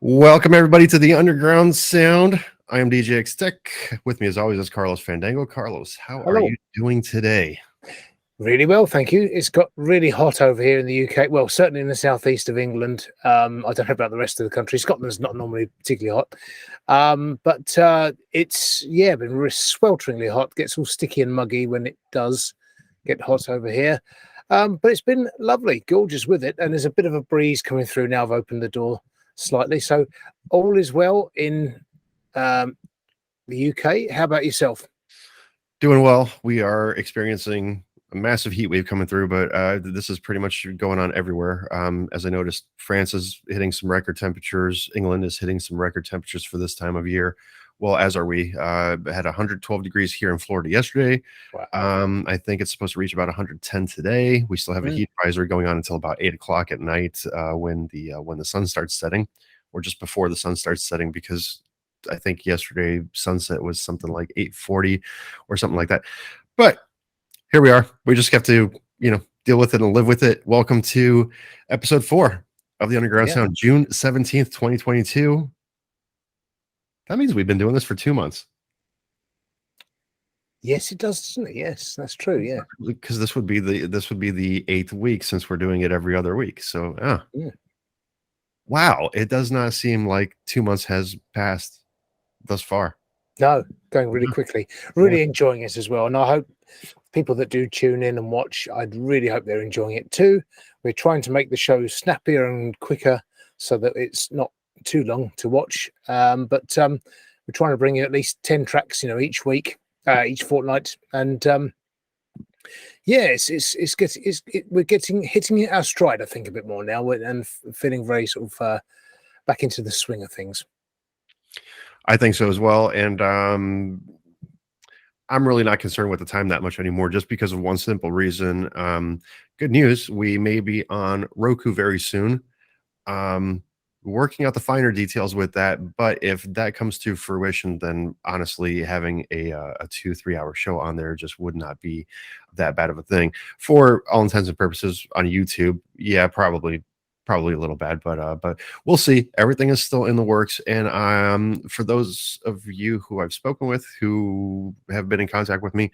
Welcome everybody to the Underground Sound. I am DJ X Tech. With me as always is Carlos Fandango. Carlos, how are you doing today? Really well, thank you. It's got really hot over here in the UK. Well, certainly in the southeast of England. I don't know about the rest of the country. Scotland's not normally particularly hot, but it's been swelteringly hot. Gets all sticky and muggy when it does get hot over here. But it's been lovely, gorgeous with it, and there's a bit of a breeze coming through now. I've opened the door slightly, so all is well in the UK. How about yourself? Doing well. We are experiencing a massive heat wave coming through, but this is pretty much going on everywhere. As I noticed, France is hitting some record temperatures. England is hitting some record temperatures for this time of year. Well, as are we. Had 112 degrees here in Florida yesterday. Wow. I think it's supposed to reach about 110 today. We still have a heat advisory going on until about 8 o'clock at night when the sun starts setting, or just before the sun starts setting, because I think yesterday sunset was something like 8:40 or something like that. But here we are. We just have to, deal with it and live with it. Welcome to episode 4 of the Underground Sound, June 17th, 2022. That means we've been doing this for 2 months. Yes, it does, doesn't it? Yes, that's true. Yeah, because this would be the 8th week since we're doing it every other week. So, wow, it does not seem like 2 months has passed thus far. No, going really quickly. Really enjoying it as well, and I hope people that do tune in and watch, I'd really hope they're enjoying it too. We're trying to make the show snappier and quicker so that it's not too long to watch, but we're trying to bring you at least 10 tracks each week, each fortnight, and we're hitting our stride, I think, a bit more now, and feeling very sort of back into the swing of things. I think so as well, and I'm really not concerned with the time that much anymore, just because of one simple reason. Good news, we may be on Roku very soon. Working out the finer details with that, but if that comes to fruition, then honestly having a 2-3 hour show on there just would not be that bad of a thing. For all intents and purposes on YouTube, probably a little bad, but we'll see. Everything is still in the works, and for those of you who I've spoken with who have been in contact with me,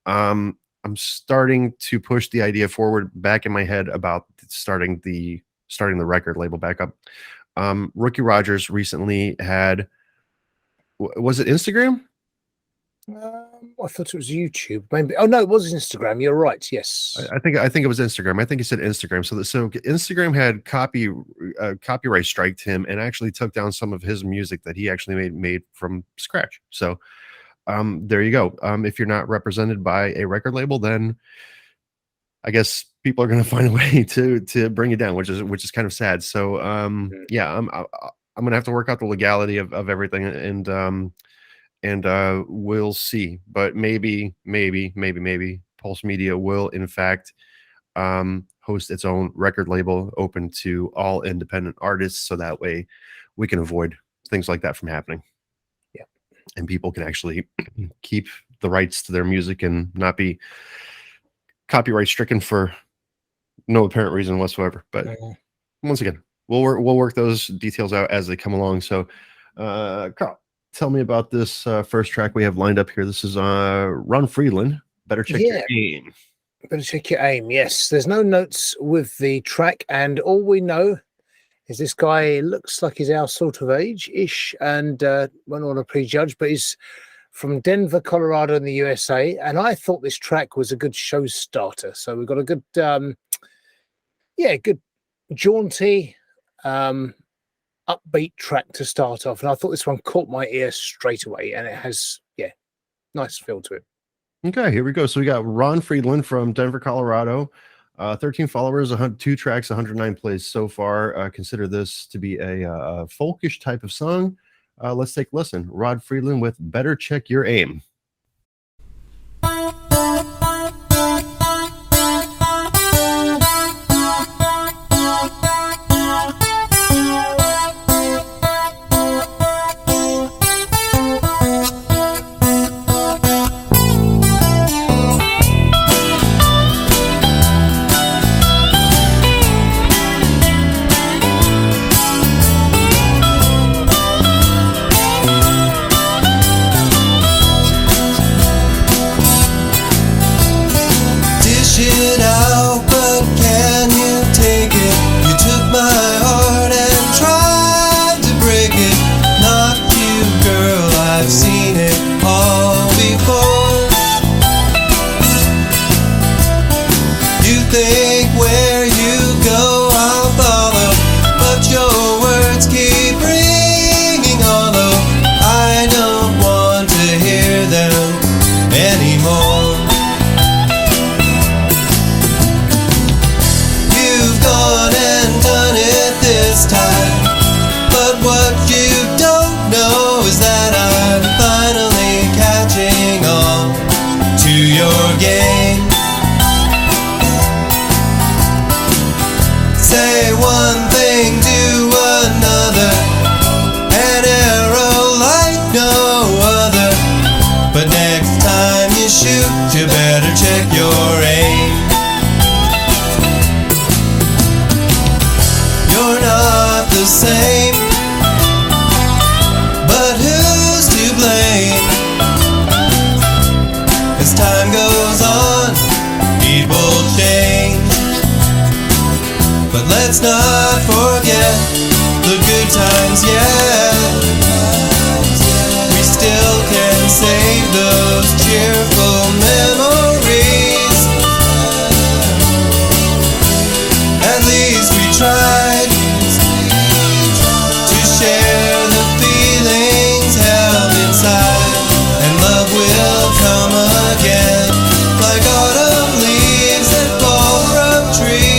I'm starting to push the idea forward back in my head about starting the record label back up. Rookie Rogers recently had, was it Instagram? I thought it was YouTube. Maybe. Oh no, it was Instagram. You're right. Yes, I think it was Instagram. I think he said Instagram. So Instagram had copyright striked him and actually took down some of his music that he actually made from scratch. So there you go. If you're not represented by a record label, then I guess people are going to find a way to bring it down, which is kind of sad. So I'm going to have to work out the legality of everything, and we'll see. But maybe Pulse Media will in fact host its own record label open to all independent artists, so that way we can avoid things like that from happening. Yeah, and people can actually keep the rights to their music and not be copyright stricken for no apparent reason whatsoever. But once again, we'll work those details out as they come along. So Carl, tell me about this first track we have lined up here. This is Ron Friedland, Better Check Your Aim. Better Check Your Aim. Yes, there's no notes with the track, and all we know is this guy looks like he's our sort of age-ish, and won't want to prejudge, but he's from Denver, Colorado in the USA, and I thought this track was a good show starter. So we've got a good, good jaunty, upbeat track to start off, and I thought this one caught my ear straight away, and it has, nice feel to it. Okay, here we go. So we got Ron Friedland from Denver, Colorado. 13 followers, 2 tracks, 109 plays so far. Consider this to be a folkish type of song. Let's take a listen. Rod Friedland with Better Check Your Aim. let's not forget the good times yet. We still can save those cheerful memories. At least we tried to share the feelings held inside, and love will come again, like autumn leaves that fall from trees.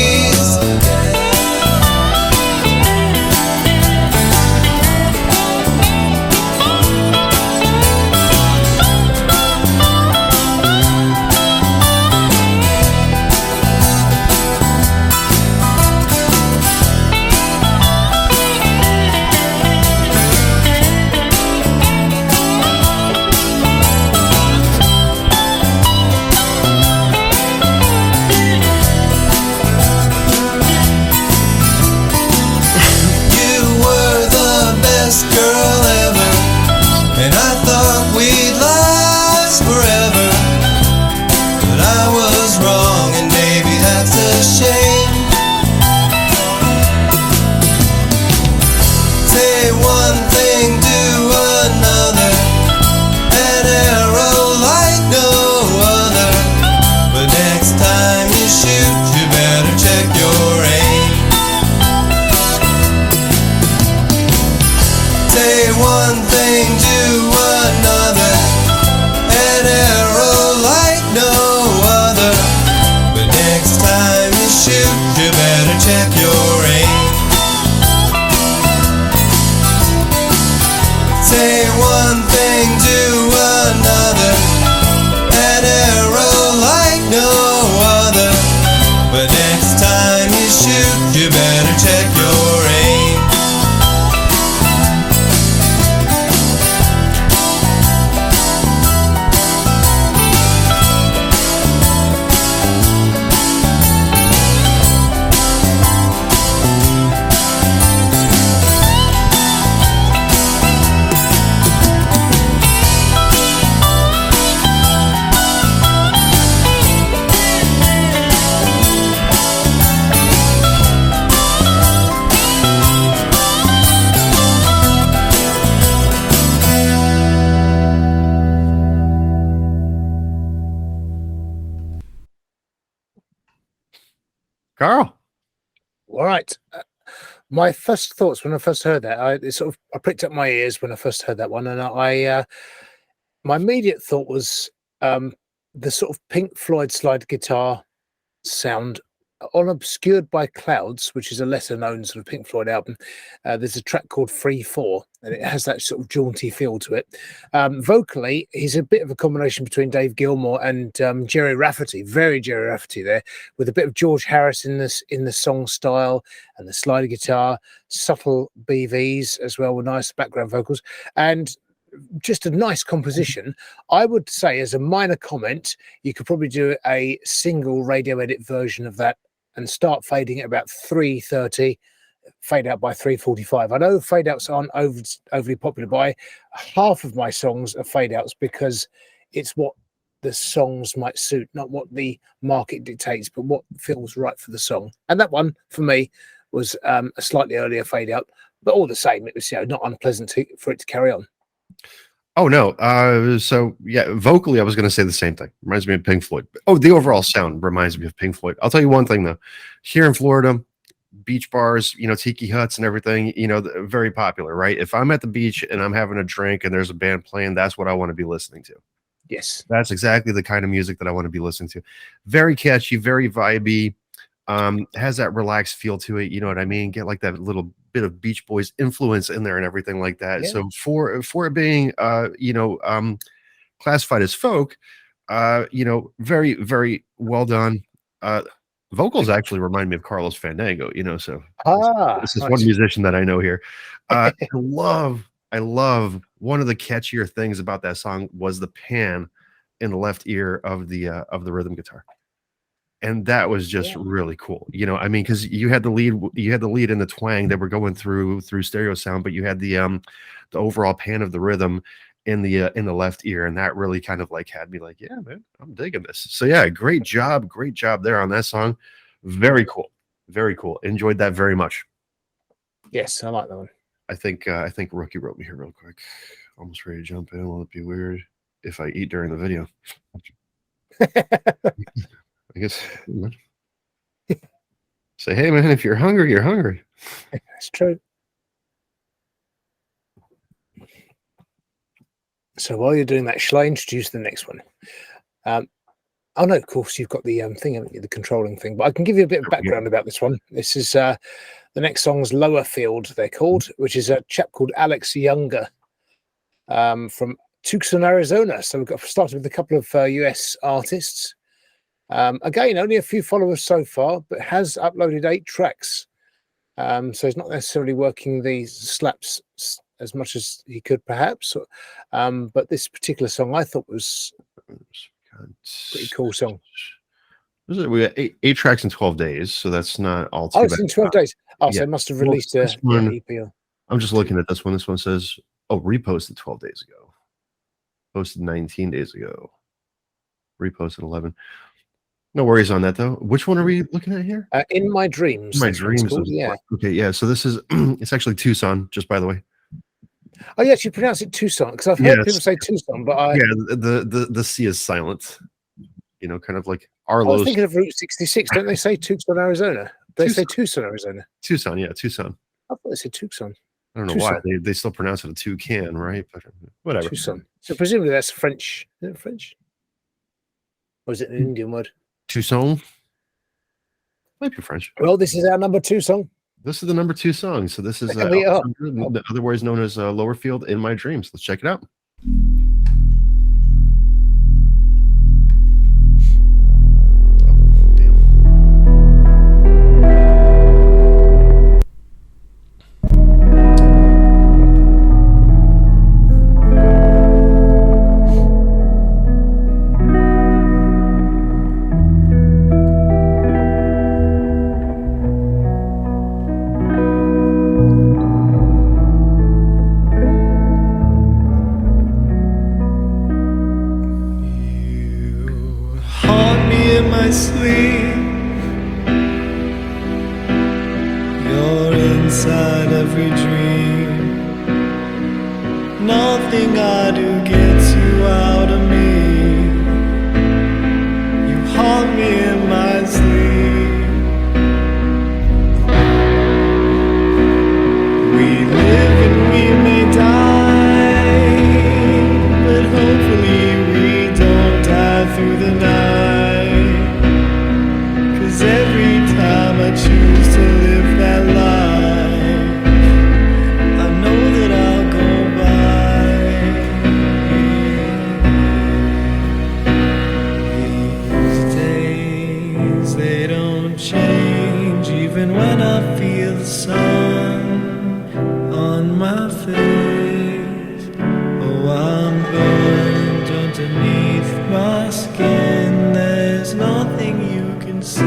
Carl. All right. My first thoughts when I first heard that, I pricked up my ears when I first heard that one, and my immediate thought was the sort of Pink Floyd slide guitar sound on Obscured by Clouds, which is a lesser known sort of Pink Floyd album. There's a track called 3/4, and it has that sort of jaunty feel to it. Vocally, he's a bit of a combination between Dave Gilmour and Jerry Rafferty, very Jerry Rafferty there, with a bit of George Harris in the song style and the slide guitar, subtle BVs as well with nice background vocals, and just a nice composition. I would say, as a minor comment, you could probably do a single radio edit version of that and start fading at about 3:30, fade out by 3:45. I know fade outs aren't overly popular, but half of my songs are fade outs because it's what the songs might suit, not what the market dictates, but what feels right for the song. And that one for me was a slightly earlier fade out, but all the same, it was not unpleasant for it to carry on. Oh no. So yeah, vocally, I was going to say the same thing. Reminds me of Pink Floyd. Oh, the overall sound reminds me of Pink Floyd. I'll tell you one thing though. Here in Florida, beach bars, tiki huts and everything, very popular, right? If I'm at the beach and I'm having a drink and there's a band playing, that's what I want to be listening to. Yes, that's exactly the kind of music that I want to be listening to. Very catchy, very vibey. Has that relaxed feel to it. You know what I mean? Get like that little bit of Beach Boys influence in there and everything like that. Yeah. So for it being classified as folk, very, very well done. Vocals actually remind me of Carlos Fandango, so this is nice. One musician that I know here. I love one of the catchier things about that song was the pan in the left ear of the rhythm guitar. And that was just really cool, because you had the lead and the twang that were going through stereo sound, but you had the overall pan of the rhythm in the left ear, and that really kind of like had me like, yeah, man, I'm digging this. So yeah, great job there on that song. Very cool. Very cool. Enjoyed that very much. Yes, I like that one. I think Rookie wrote me here real quick. Almost ready to jump in. Will it be weird if I eat during the video? I guess. Say, hey man, if you're hungry, you're hungry. That's true. So while you're doing that, shall I introduce the next one? Oh no, of course you've got the thing, haven't you, the controlling thing. But I can give you a bit of background about this one. This is the next song's Lower Field, they're called, which is a chap called Alex Younger from Tucson, Arizona. So we've started with a couple of US artists. Again, only a few followers so far, but has uploaded 8 tracks. So he's not necessarily working these slaps as much as he could, perhaps. But this particular song I thought was pretty cool song. We got 8 tracks in 12 days, so that's not all too bad. It's in 12 days. Oh, so they must have released an EP. I'm just looking at this one. This one says, reposted 12 days ago. Posted 19 days ago. Reposted 11. No worries on that, though. Which one are we looking at here? In My Dreams. My Dreams. Yeah. Okay, yeah. So this is, it's actually Tucson, just by the way. Oh, yes, you pronounce it Tucson, because I've heard people say Tucson, but the C is silent. You know, kind of like Arlo's. I was thinking of Route 66. Don't they say Tucson, Arizona? They say Tucson, Arizona. Tucson, yeah, Tucson. I thought they said Tucson. I don't know why they still pronounce it a toucan, right? But whatever. Tucson. So presumably that's French. Is it French? Or is it an Indian word? Tucson. Might be French. Well, this is our number 2 song. This is the number 2 song. So this is otherwise known as Lower Field, In My Dreams. Let's check it out. Nothing I do gets you out of me. You haunt me in my sleep. We live and we may die, but hopefully we don't die through the night. 'Cause every time I choose to live that life, I know that I'll go by. These days, they don't change, even when I feel the sun on my face. Oh, I'm burned underneath my skin. There's nothing you can see,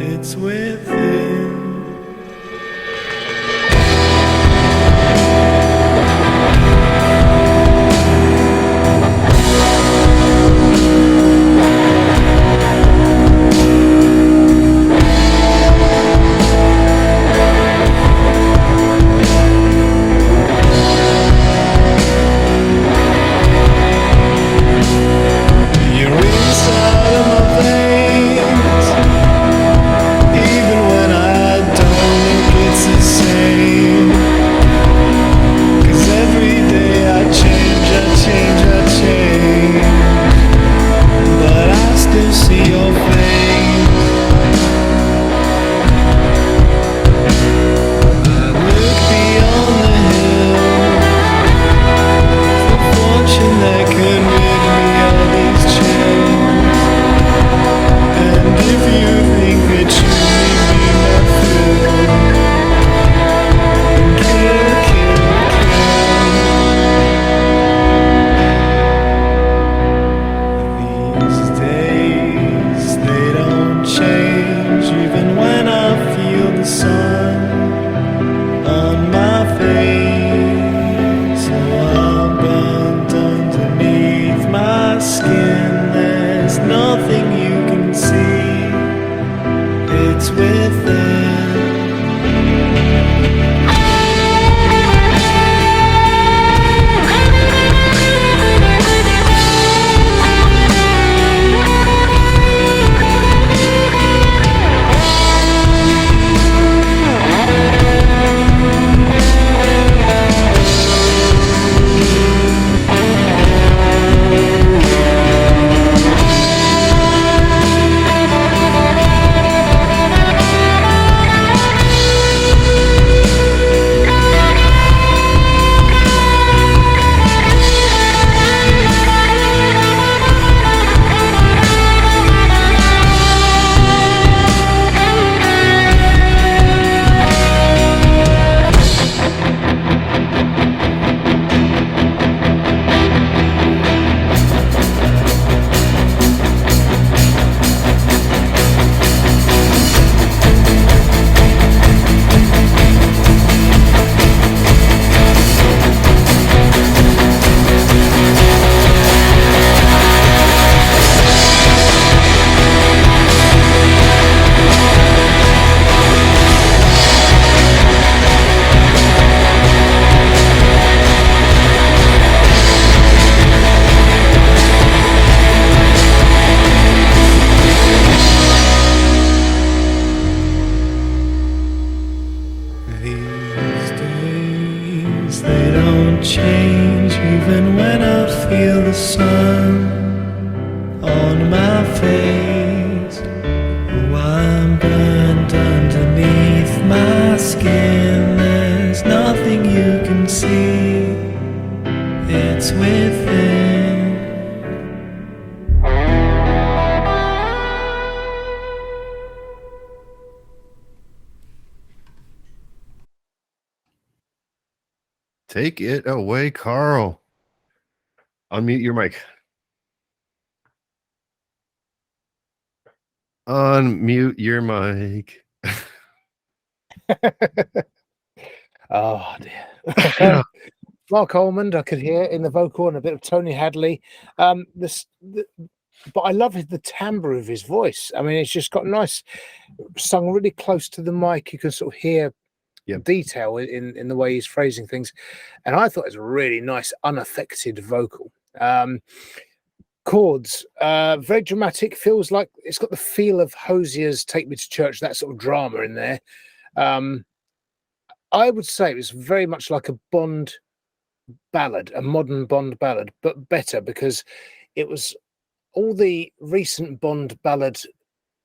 it's within. they don't change even when I feel the sun on my face. Oh, I'm burned underneath my skin. There's nothing you can see, it's within. Take it away, Carl. Unmute your mic. Unmute your mic. Oh dear. Yeah. Mark Almond, I could hear in the vocal, and a bit of Tony Hadley. But I love the timbre of his voice. I mean, it's just got nice, sung really close to the mic. You can sort of hear Yep. detail in the way he's phrasing things, and I thought it was a really nice, unaffected vocal. Chords, very dramatic. Feels like it's got the feel of Hosier's "Take Me to Church," that sort of drama in there. I would say it was very much like a Bond ballad, a modern Bond ballad, but better, because it was all the recent Bond ballad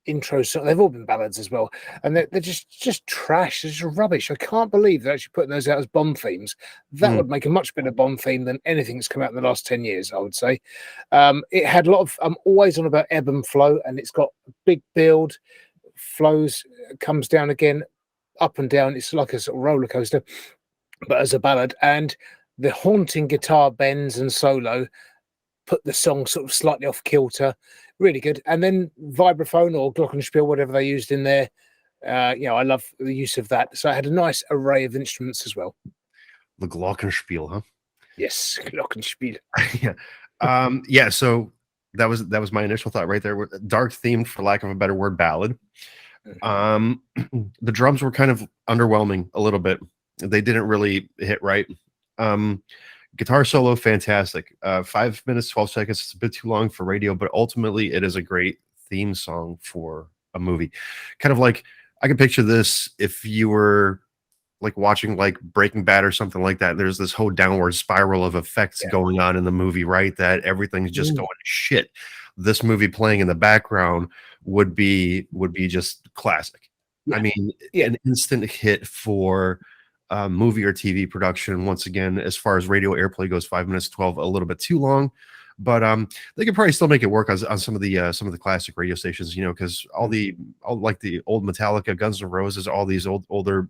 intros. They've all been ballads as well, and they're just trash. They're just rubbish. I can't believe they're actually putting those out as Bond themes. That would make a much better Bond theme than anything that's come out in the last 10 years, I would say. It had a lot of, I'm always on about ebb and flow, and it's got a big build, flows, comes down again, up and down. It's like a sort of roller coaster, but as a ballad. And the haunting guitar bends and solo put the song sort of slightly off kilter. Really good. And then vibraphone or glockenspiel, whatever they used in there. I love the use of that. So I had a nice array of instruments as well. The glockenspiel, huh? Yes, glockenspiel. Yeah. So that was my initial thought right there. Dark themed, for lack of a better word, ballad. The drums were kind of underwhelming a little bit. They didn't really hit right. Guitar solo, fantastic. 5 minutes, 12 seconds. It's a bit too long for radio, but ultimately it is a great theme song for a movie. Kind of like, I can picture this if you were like watching like Breaking Bad or something like that. There's this whole downward spiral of effects going on in the movie, right? That everything's just going to shit. This movie playing in the background would be just classic. I mean, an instant hit for movie or TV production. Once again, as far as radio airplay goes, 5 minutes 12, a little bit too long, but they could probably still make it work on some of the classic radio stations, because all like the old Metallica, Guns N' Roses, all these older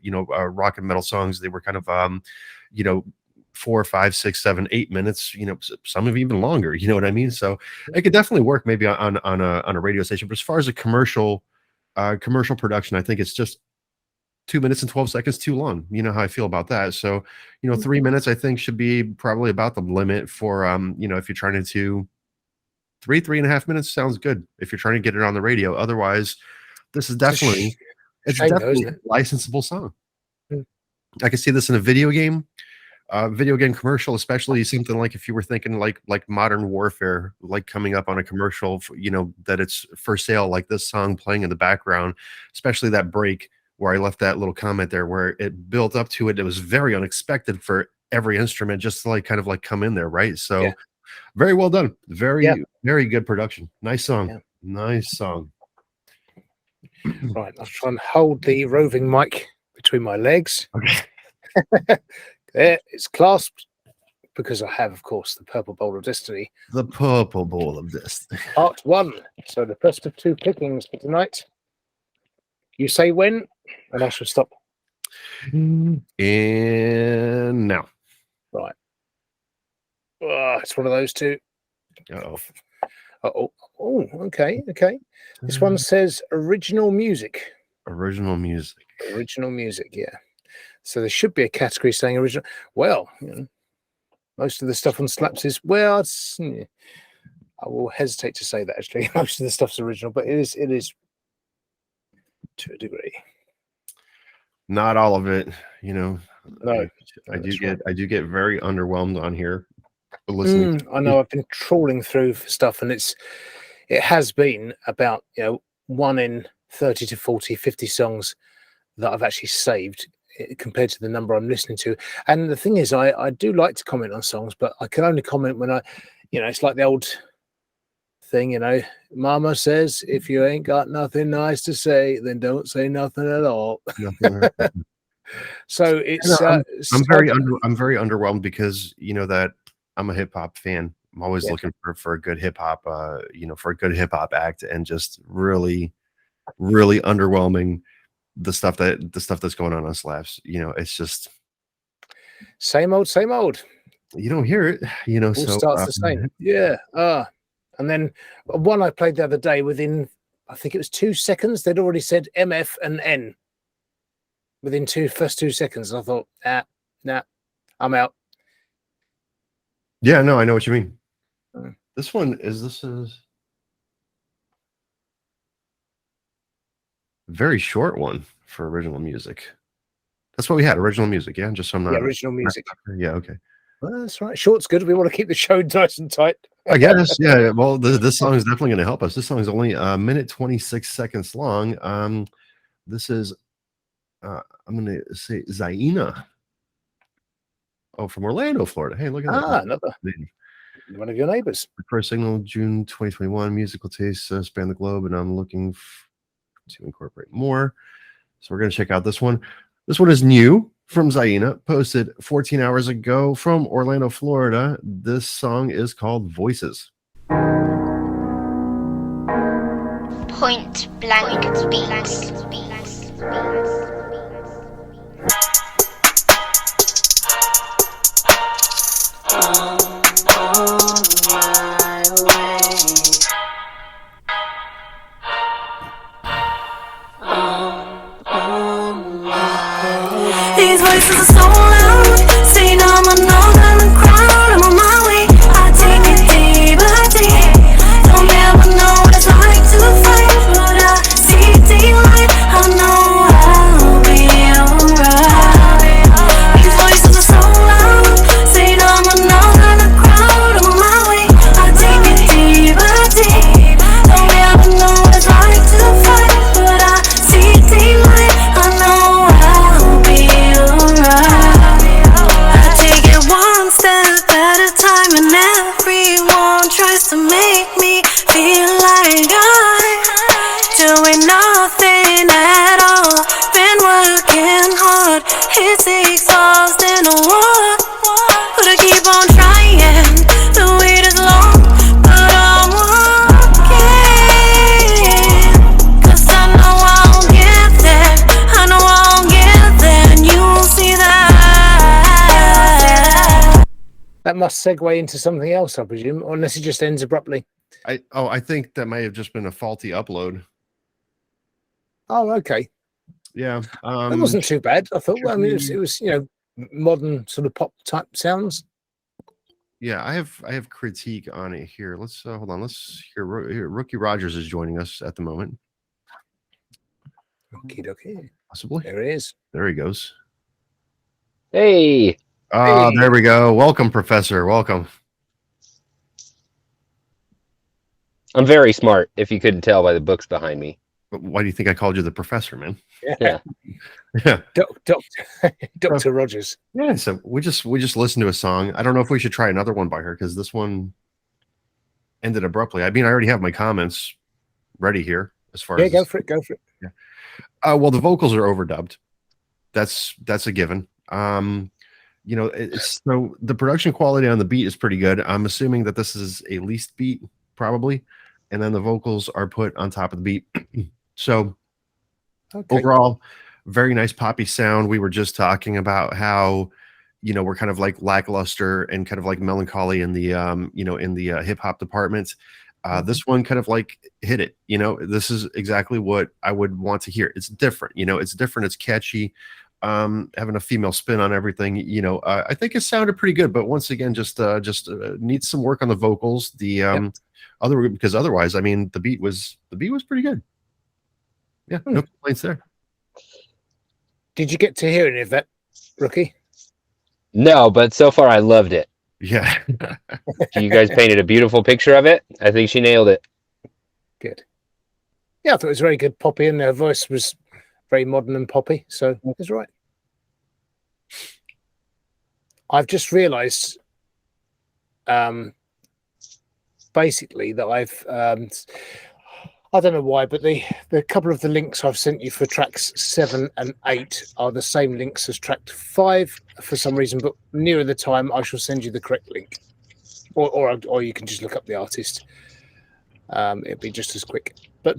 rock and metal songs, they were kind of 4, 5, 6, 7, 8 minutes, some of even longer, you know what I mean? So it could definitely work maybe on a radio station, but as far as a commercial production, I think it's just 2 minutes and 12 seconds too long. You know how I feel about that. So, 3 minutes I think should be probably about the limit for if you're trying to do 3.5 minutes sounds good if you're trying to get it on the radio. Otherwise, this is definitely a licensable song. I can see this in a video game commercial, especially something like if you were thinking like Modern Warfare, like coming up on a commercial, that it's for sale, like this song playing in the background, especially that break where I left that little comment there where it built up to it. It was very unexpected for every instrument just to kind of come in there, right? So very well done. Very good production. Nice song. Yeah. Nice song. Right, I'll try and hold the roving mic between my legs. Okay. There, it's clasped because I have, of course, the Purple Bowl of Destiny. The Purple Bowl of Destiny. Part 1. So the first of 2 pickings for tonight. You say when, and I shall stop. And now. Right. It's one of those two. Oh, okay. This one says original music. Original music, yeah. So there should be a category saying original. Well, most of the stuff on Slaps is, I will hesitate to say that actually. Most of the stuff's original, but it is to a degree. Not all of it, No, I do get very underwhelmed on here. Listening, I know. I've been trawling through for stuff, and it has been about 1 in 30 to 40, 50 songs that I've actually saved compared to the number I'm listening to. And the thing is, I do like to comment on songs, but I can only comment when it's like the old thing, Mama says, if you ain't got nothing nice to say, then don't say nothing at all. So it's I'm very underwhelmed because that I'm a hip hop fan. I'm always looking for a good hip hop for a good hip hop act, and just really underwhelming the stuff that's going on Slaps. It's just same old. You don't hear it, All starts the same. Yeah. And then one I played the other day, within, I think it was 2 seconds, they'd already said MF and N within first 2 seconds. And I thought, nah, I'm out. Yeah, no, I know what you mean. This is very short one for original music. That's what we had, original music. Yeah, just some original music. Yeah, okay. Well, that's right. Short's good. We want to keep the show nice and tight. I guess. Yeah. Well, this song is definitely going to help us. This song is only a minute 26 seconds long. This is I'm going to say Zaina. Oh, from Orlando, Florida. Hey, look at that. Another one of your neighbors. First single, June 2021. Musical tastes span the globe, and I'm looking to incorporate more. So we're going to check out this one. This one is new from Zaina, posted 14 hours ago from Orlando, Florida. This song is called Voices. Point blank beats. These voices are so loud, saying I'm a note on the crowd. I'm on my way, I take it day by day. Don't ever know what it's like to fight, but I see daylight. I know I'll be alright. These voices are so loud, saying I'm a note on the crowd. I'm on my way, I take it day by day. Don't ever know what it's like to fight, but I see daylight. I know I'll be I take it one step at a time, and everyone tries to make me feel like I'm doing nothing at all. Been working hard, it's exhausting. What? But I keep on trying. The wait is long, but I'm walking. 'Cause I know I'll get there. I know I'll get there, and you'll see that. That must segue into something else, I presume, unless it just ends abruptly. I think that may have just been a faulty upload. Oh, okay. Yeah. That wasn't too bad. I thought. Well, I mean, it was modern sort of pop type sounds. Yeah, I have critique on it here. Let's hold on. Let's hear Rookie Rogers is joining us at the moment. Okay. Possibly. There he is. There he goes. Hey. Oh, there we go. Welcome, Professor. Welcome. I'm very smart, if you couldn't tell by the books behind me. But why do you think I called you the Professor, man? Yeah. Yeah. Dr. Rogers. Yeah. So we just listened to a song. I don't know if we should try another one by her, because this one ended abruptly. I mean, I already have my comments ready here as far as go for it. Yeah. Well, the vocals are overdubbed. That's a given. It's so the production quality on the beat is pretty good. I'm assuming that this is a leased beat, probably, and then the vocals are put on top of the beat. So overall, very nice poppy sound. We were just talking about how we're kind of like lackluster and kind of like melancholy in the hip hop department. This one kind of like hit it. This is exactly what I would want to hear. It's different. It's different. It's catchy. Having a female spin on everything. I think it sounded pretty good, but once again, just needs some work on the vocals. Because otherwise, I mean, the beat was pretty good. Yeah, no complaints there. Did you get to hear any of that, Rookie? No, but so far I loved it. Yeah. You guys painted a beautiful picture of it. I think she nailed it. Good. Yeah, I thought it was very good, poppy, and her voice was very modern and poppy, so it was right. I've just realised, basically, that I don't know why, but the couple of the links I've sent you for tracks 7 and 8 are the same links as track 5 for some reason. But nearer the time, I shall send you the correct link, or you can just look up the artist. It'll be just as quick. But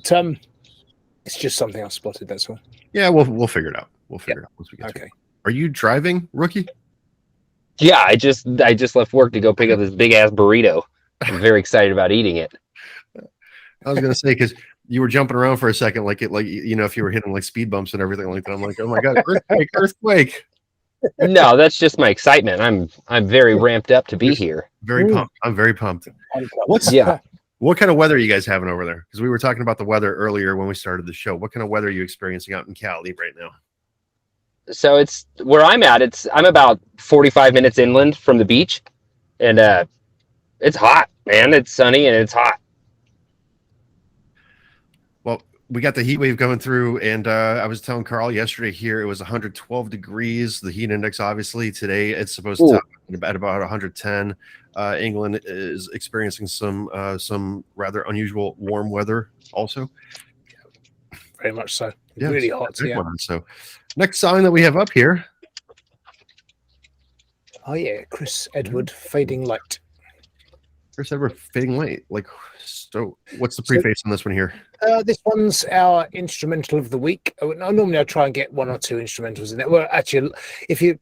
it's just something I spotted. That's all. Yeah, we'll figure it out. We'll figure it out once we get to it. Okay. Are you driving, rookie? Yeah, I just left work to go pick up this big ass burrito. I'm very excited about eating it. I was gonna say, because you were jumping around for a second, like if you were hitting like speed bumps and everything like that. I'm like, oh my god, earthquake! No, that's just my excitement. I'm very ramped up to be here. Very pumped. I'm very pumped. Yeah. What kind of weather are you guys having over there? Because we were talking about the weather earlier when we started the show. What kind of weather are you experiencing out in Cali right now? So it's where I'm at. I'm about 45 minutes inland from the beach, and it's hot, man. It's sunny and it's hot. Well, we got the heat wave coming through, and I was telling Carl yesterday here it was 112 degrees. The heat index, obviously, today it's supposed to top at about 110. England is experiencing some rather unusual warm weather also. Very much so. Yeah, Really hot. Yeah. So, next song that we have up here. Oh yeah, Chris Edward, Fading Light. Chris Edward, Fading Light. Like, so what's the preface on this one here? This one's our instrumental of the week. Normally I try and get one or two instrumentals in there. Well, actually,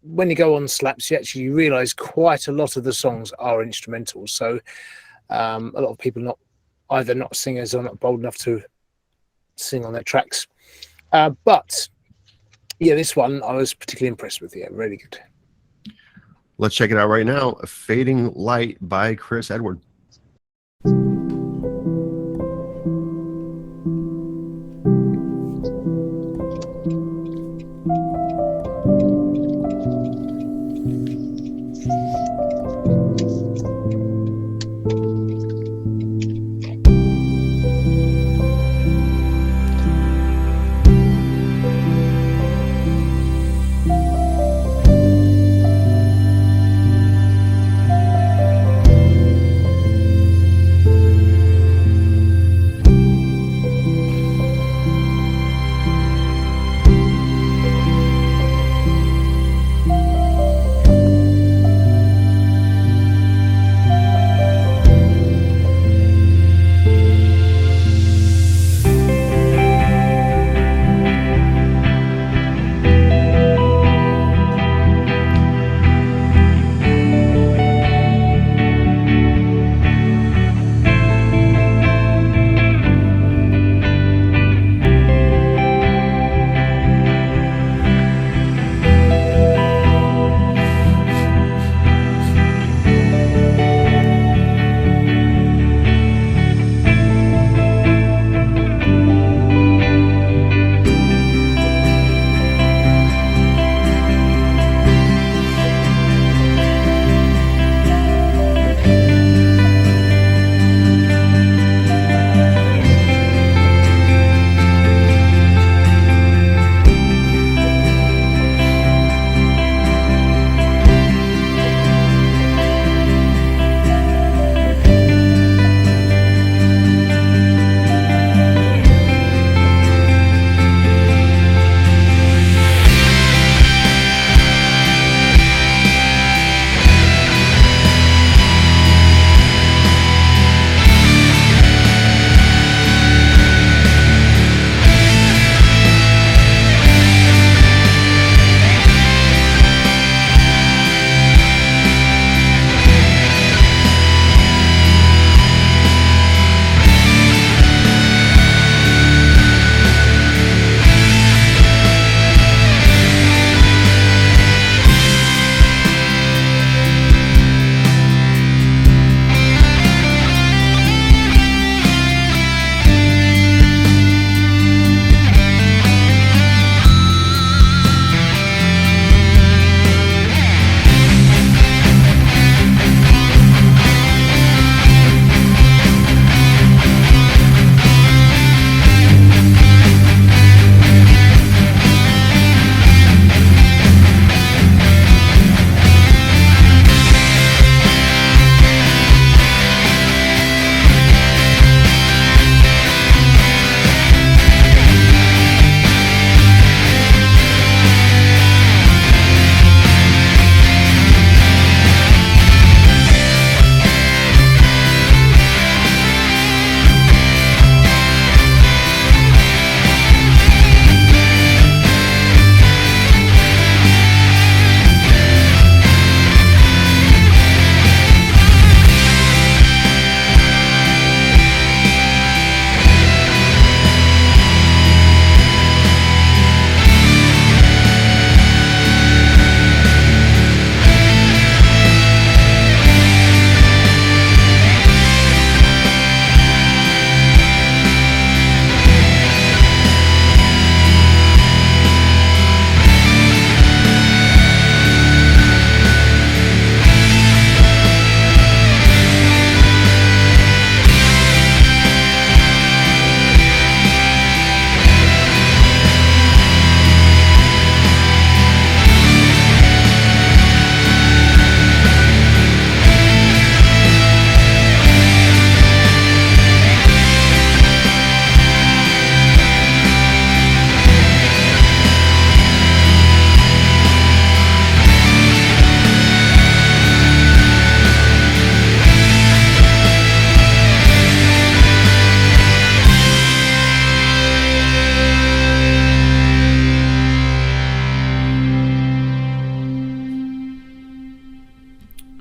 when you go on Slaps, you realise quite a lot of the songs are instrumentals. So a lot of people either not singers or not bold enough to sing on their tracks. But yeah, this one I was particularly impressed with. Yeah, really good. Let's check it out right now. Fading Light by Chris Edward.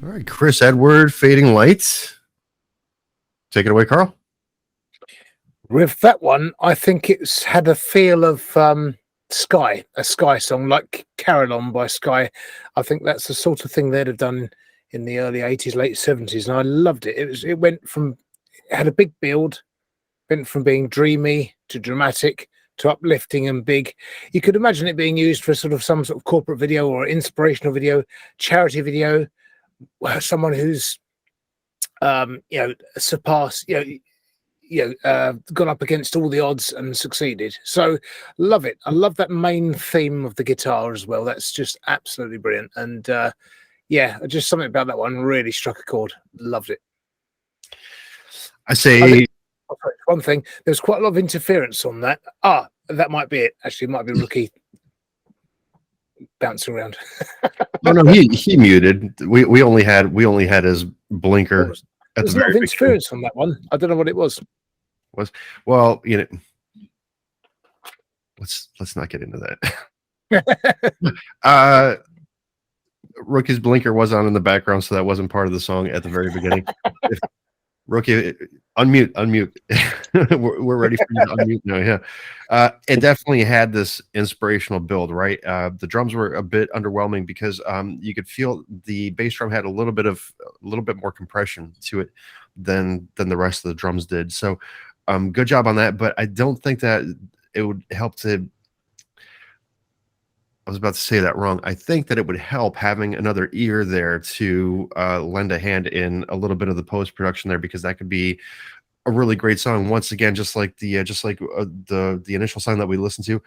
All right, Chris Edward, Fading Lights. Take it away, Carl. With that one, I think it's had a feel of Sky, a Sky song like Carol On by Sky. I think that's the sort of thing they'd have done in the early 80s, late 70s, and I loved it. It had a big build, went from being dreamy to dramatic to uplifting and big. You could imagine it being used for some sort of corporate video or inspirational video, charity video, someone who's surpassed, gone up against all the odds and succeeded. So love it. I love that main theme of the guitar as well. That's just absolutely brilliant. And just something about that one really struck a chord. Loved it. I say one thing, there's quite a lot of interference on that. That might be it. Actually, it might be Rookie bouncing around. no, he muted. We only had his blinker. There's a lot of interference on that one. I don't know what it was. Well, let's not get into that. Rookie's blinker was on in the background, so that wasn't part of the song at the very beginning. Rookie, unmute. we're ready for you to unmute now. Yeah, it definitely had this inspirational build, right? The drums were a bit underwhelming because you could feel the bass drum had a little bit more compression to it than the rest of the drums did. So, good job on that. But I don't think that it would help to. I was about to say that wrong. I think that it would help having another ear there to lend a hand in a little bit of the post production there, because that could be a really great song. Once again, just like the initial song that we listened to,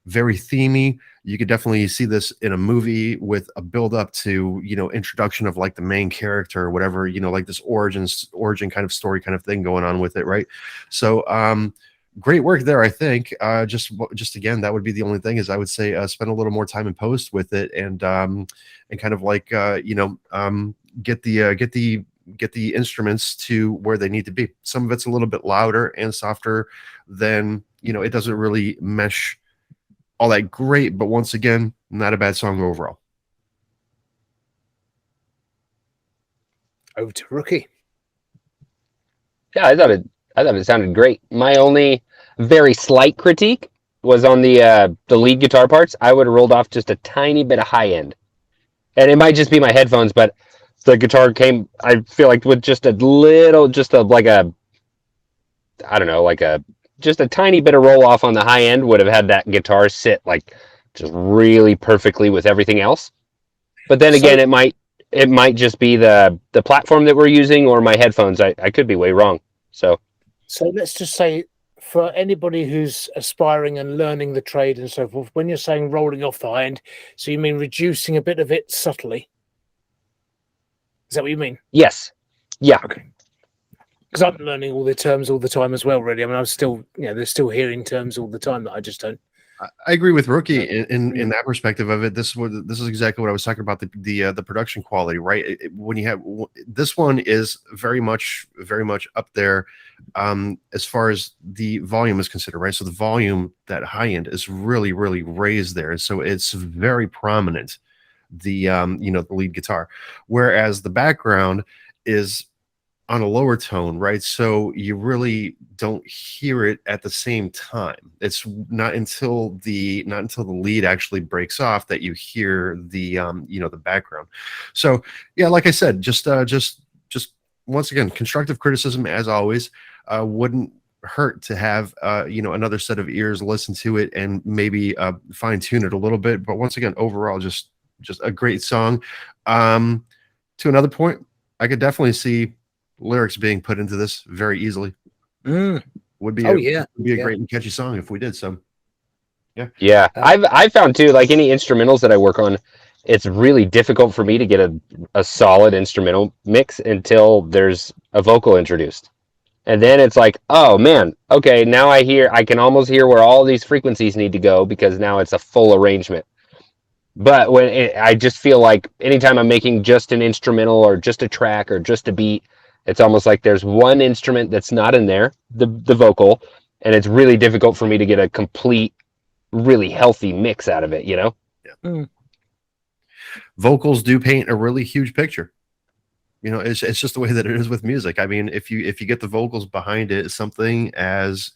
very themey. You could definitely see this in a movie with a build up to introduction of like the main character or whatever, like this origin kind of story kind of thing going on with it, right? So great work there, I think. Just again, that would be the only thing is I would say spend a little more time in post with it and kind of like get the instruments to where they need to be. Some of it's a little bit louder and softer than it doesn't really mesh all that great, but once again, not a bad song overall. Over to Rookie. Yeah, I thought it sounded great. My only very slight critique was on the lead guitar parts. I would have rolled off just a tiny bit of high end, and it might just be my headphones, but the guitar came, I feel like, with just a tiny bit of roll off on the high end would have had that guitar sit like just really perfectly with everything else. But then again, it might just be the platform that we're using or my headphones. I could be way wrong. So let's just say, for anybody who's aspiring and learning the trade and so forth, when you're saying rolling off the high end, so you mean reducing a bit of it subtly? Is that what you mean? Yes. Yeah. Okay. Because I'm learning all the terms all the time as well, really. I mean, I'm still, they're still hearing terms all the time that I just don't. I agree with Rookie in that perspective of it. This is exactly what I was talking about, the production quality, right? When you have this one is very much up there as far as the volume is considered, right? So the volume, that high end, is really raised there, and so it's very prominent. The the lead guitar, whereas the background is on a lower tone, right? So you really don't hear it at the same time. It's not until the lead actually breaks off that you hear the the background. So yeah, like I said, just once again, constructive criticism as always. Wouldn't hurt to have another set of ears listen to it and maybe fine tune it a little bit. But once again, overall, just a great song. To another point, I could definitely see lyrics being put into this very easily. Would be a great and catchy song if we did so. Yeah. I've found too, like any instrumentals that I work on, it's really difficult for me to get a solid instrumental mix until there's a vocal introduced. And then it's like, oh man, okay, now I can almost hear where all these frequencies need to go, because now it's a full arrangement. But I just feel like anytime I'm making just an instrumental or just a track or just a beat, it's almost like there's one instrument that's not in there, the vocal, and it's really difficult for me to get a complete, really healthy mix out of it, Yeah. vocals do paint a really huge picture. You know, it's just the way that it is with music. I mean, if you get the vocals behind it, something as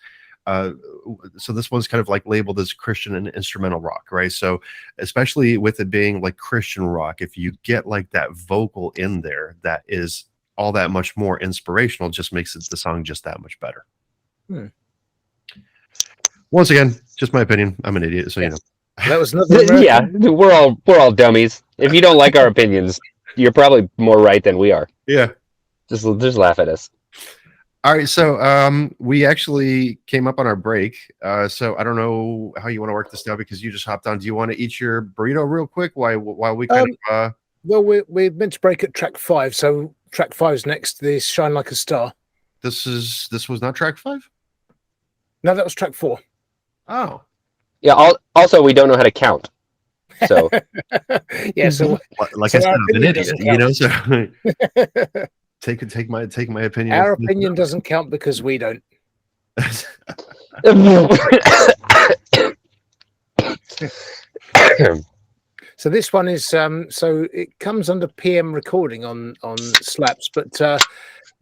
so this one's kind of like labeled as Christian and instrumental rock, right? So especially with it being like Christian rock, if you get like that vocal in there, that is all that much more inspirational, just makes the song just that much better. Once again, just my opinion. I'm an idiot, so you know. That was another Yeah, we're all dummies. If you don't like our opinions, you're probably more right than we are. Yeah. Just laugh at us. All right, so we actually came up on our break. So I don't know how you want to work this now because you just hopped on. Do you want to eat your burrito real quick while we kind of? Well, we're meant to break at track 5, so track 5's next. This "Shine Like a Star." This was not track 5. No, that was track 4. Oh, Yeah. Also, we don't know how to count. So Yeah, so like So I said, our I'm an opinion idiot. doesn't You know, so take my opinion. our opinion doesn't count because we don't. So this one is so it comes under PM recording on Slaps, but the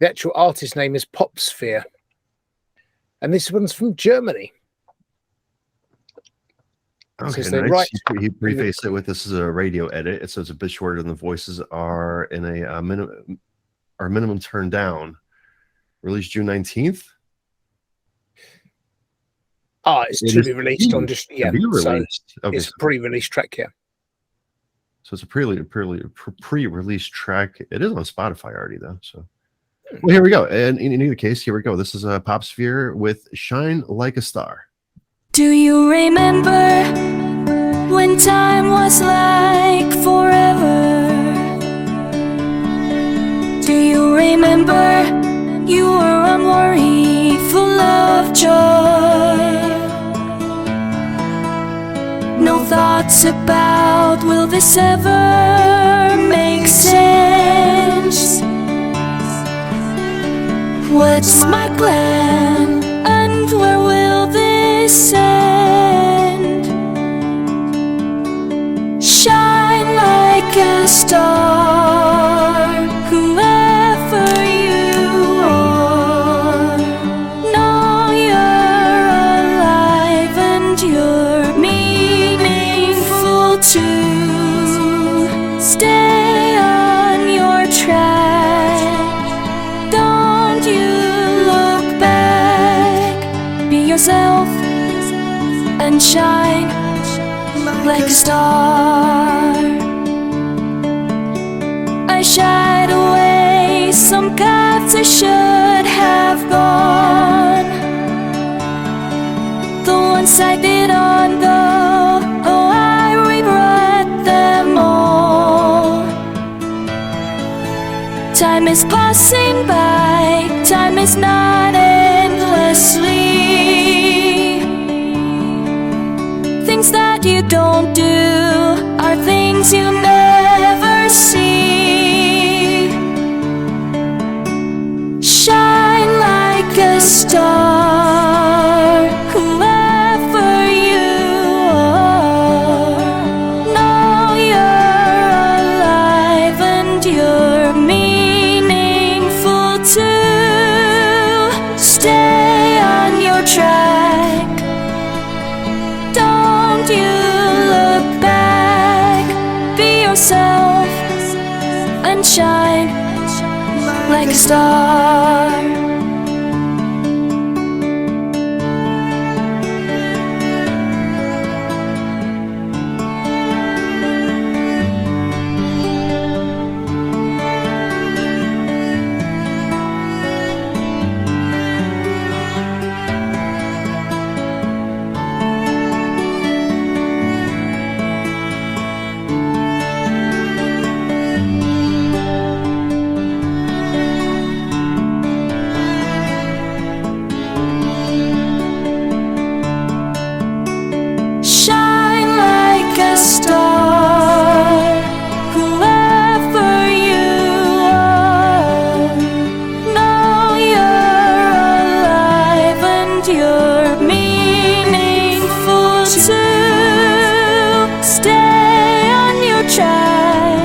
actual artist name is Popsphere, and this one's from Germany. Okay, So they nice. write- He prefaced it with this is a radio edit. It says a bit shorter and the voices are in a minimum turned down. Released June 19th. It's It to is be released on to so be-released. Okay, it's a pre-release track here. so it's a pre-release track. It is on Spotify already though. So well, here we go. And in either case, here we go. This is a Popsphere with "Shine Like a Star." Do you remember when time was like forever? Do you remember you were unworried, full of joy? No thoughts about will this ever make sense? What's my plan and where will this end? Shine like a star, whoever you are. Know you're alive and you're meaningful too. Stay on your track. Don't you look back. Be yourself and shine like a star. I shied away some paths I should have gone. The ones I did on go, oh, I regret them all. Time is passing by, time is not endlessly. Things that you don't do are things you never see. Shine like a star, whoever you are. Know you're alive and you're meaningful too. Stay on your track. Don't you look back. Be yourself and shine like a star. Shine like a star, whoever you are. Know you're alive and you're meaningful too. Stay on your track.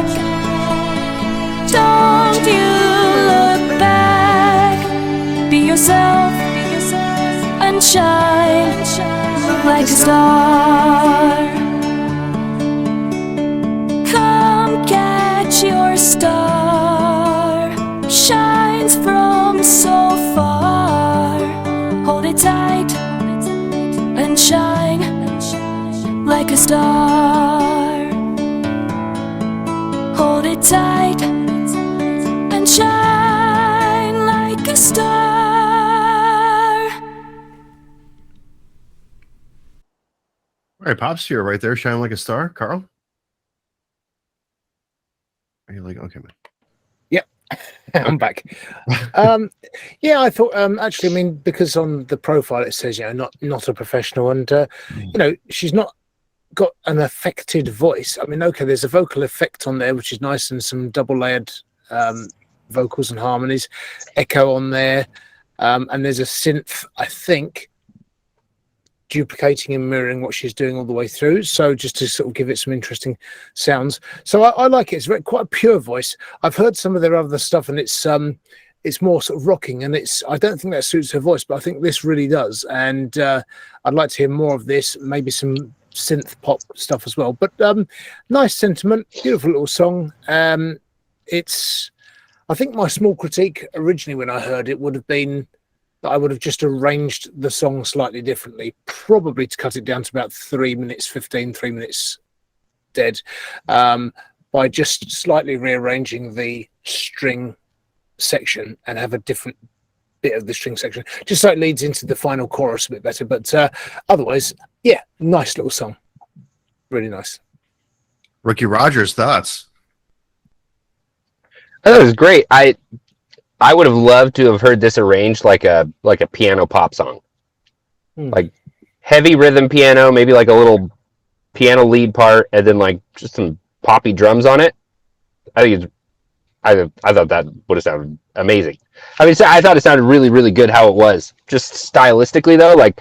like a star. Come catch your star, shines from so far. Hold it tight and shine like a star. Hold it tight and shine like a star. All right, Pops, you're right there, shining like a star. Carl? Are you like, okay, man. I'm back. Yeah, I thought actually, I mean, because on the profile it says, not a professional, and she's not got an affected voice. I mean, okay, there's a vocal effect on there, which is nice, and some double layered vocals and harmonies, echo on there, and there's a synth, I think, duplicating and mirroring what she's doing all the way through, so just to sort of give it some interesting sounds. So I like it. It's quite a pure voice. I've heard some of their other stuff, and it's more sort of rocking, and I don't think that suits her voice, but I think this really does, and I'd like to hear more of this, maybe some synth pop stuff as well. But nice sentiment, beautiful little song. I think my small critique originally when I heard it would have been that I would have just arranged the song slightly differently, probably to cut it down to about 3 minutes 15, 3 minutes dead, by just slightly rearranging the string section and have a different bit of the string section, just so it leads into the final chorus a bit better. But otherwise, yeah, nice little song. Really nice. Ricky Rogers, thoughts? That was great. I would have loved to have heard this arranged like a piano pop song. Like heavy rhythm piano, maybe like a little piano lead part, and then like just some poppy drums on it. I thought that would have sounded amazing. I mean, I thought it sounded really, really good how it was. Just stylistically though, like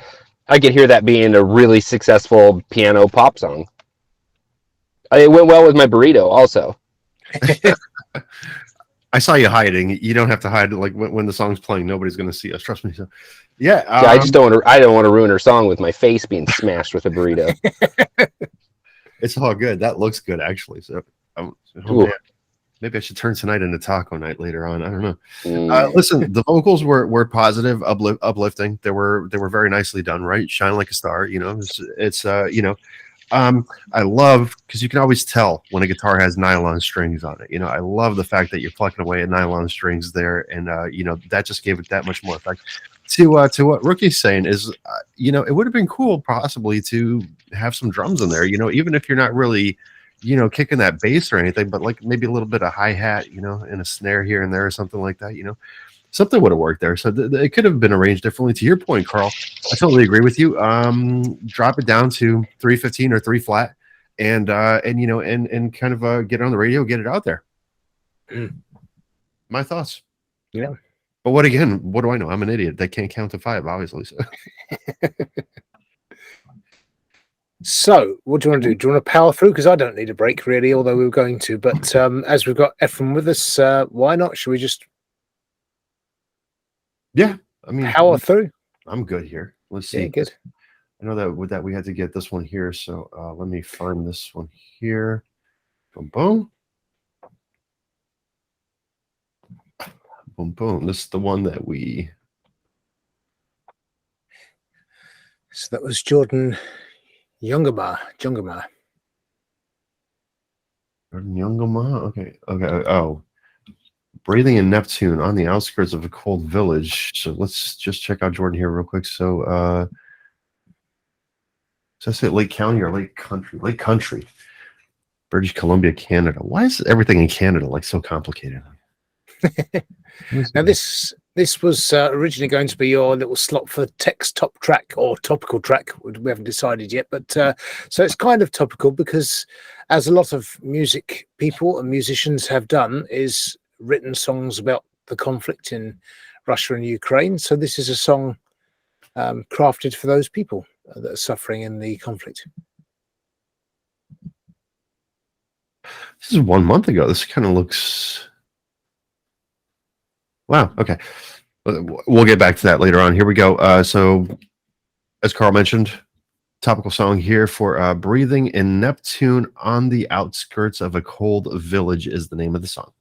I could hear that being a really successful piano pop song. It went well with my burrito also. I saw you hiding. You don't have to hide. Like when the song's playing, nobody's going to see us. Trust me. So, yeah. I just don't want to. I don't want to ruin her song with my face being smashed with a burrito. It's all good. That looks good, actually. So, maybe I should turn tonight into taco night later on. I don't know. Listen, the vocals were positive, uplifting. They were very nicely done. Right, shine like a star. It's I love, because you can always tell when a guitar has nylon strings on it. I love the fact that you're plucking away at nylon strings there, and that just gave it that much more effect. To what Rookie's saying is, it would have been cool possibly to have some drums in there. Even if you're not really, kicking that bass or anything, but like maybe a little bit of hi-hat, and a snare here and there or something like that. Something would have worked there. So it could have been arranged differently. To your point, Carl, I totally agree with you. Drop it down to 315 or 3 flat, and kind of get it on the radio, get it out there. My thoughts. Yeah. But what do I know? I'm an idiot. They can't count to 5, obviously. So. So, what do you want to do? Do you want to power through? Because I don't need a break, really, although we were going to. But as we've got Ephraim with us, why not? Should we just... Yeah, I mean, power through. I'm good here. Let's see. Yeah, good. I know that with that we had to get this one here, so let me find this one here. Boom, boom, boom, boom. This is the one that we. So that was Jordan Youngama. Jordan Youngama. Okay. Oh. Breathing in Neptune on the outskirts of a cold village. So let's just check out Jordan here real quick. So I say Lake County or Lake Country? Lake Country. British Columbia, Canada. Why is everything in Canada like so complicated? Now this was originally going to be your little slot for text top track or topical track. We haven't decided yet, but so it's kind of topical because, as a lot of music people and musicians have done, is written songs about the conflict in Russia and Ukraine. So this is a song crafted for those people that are suffering in the conflict. This is 1 month ago. This kind of looks... Wow. Okay. We'll get back to that later on. Here we go. So as Carl mentioned, Topical song here for Breathing in Neptune on the Outskirts of a Cold Village is the name of the song.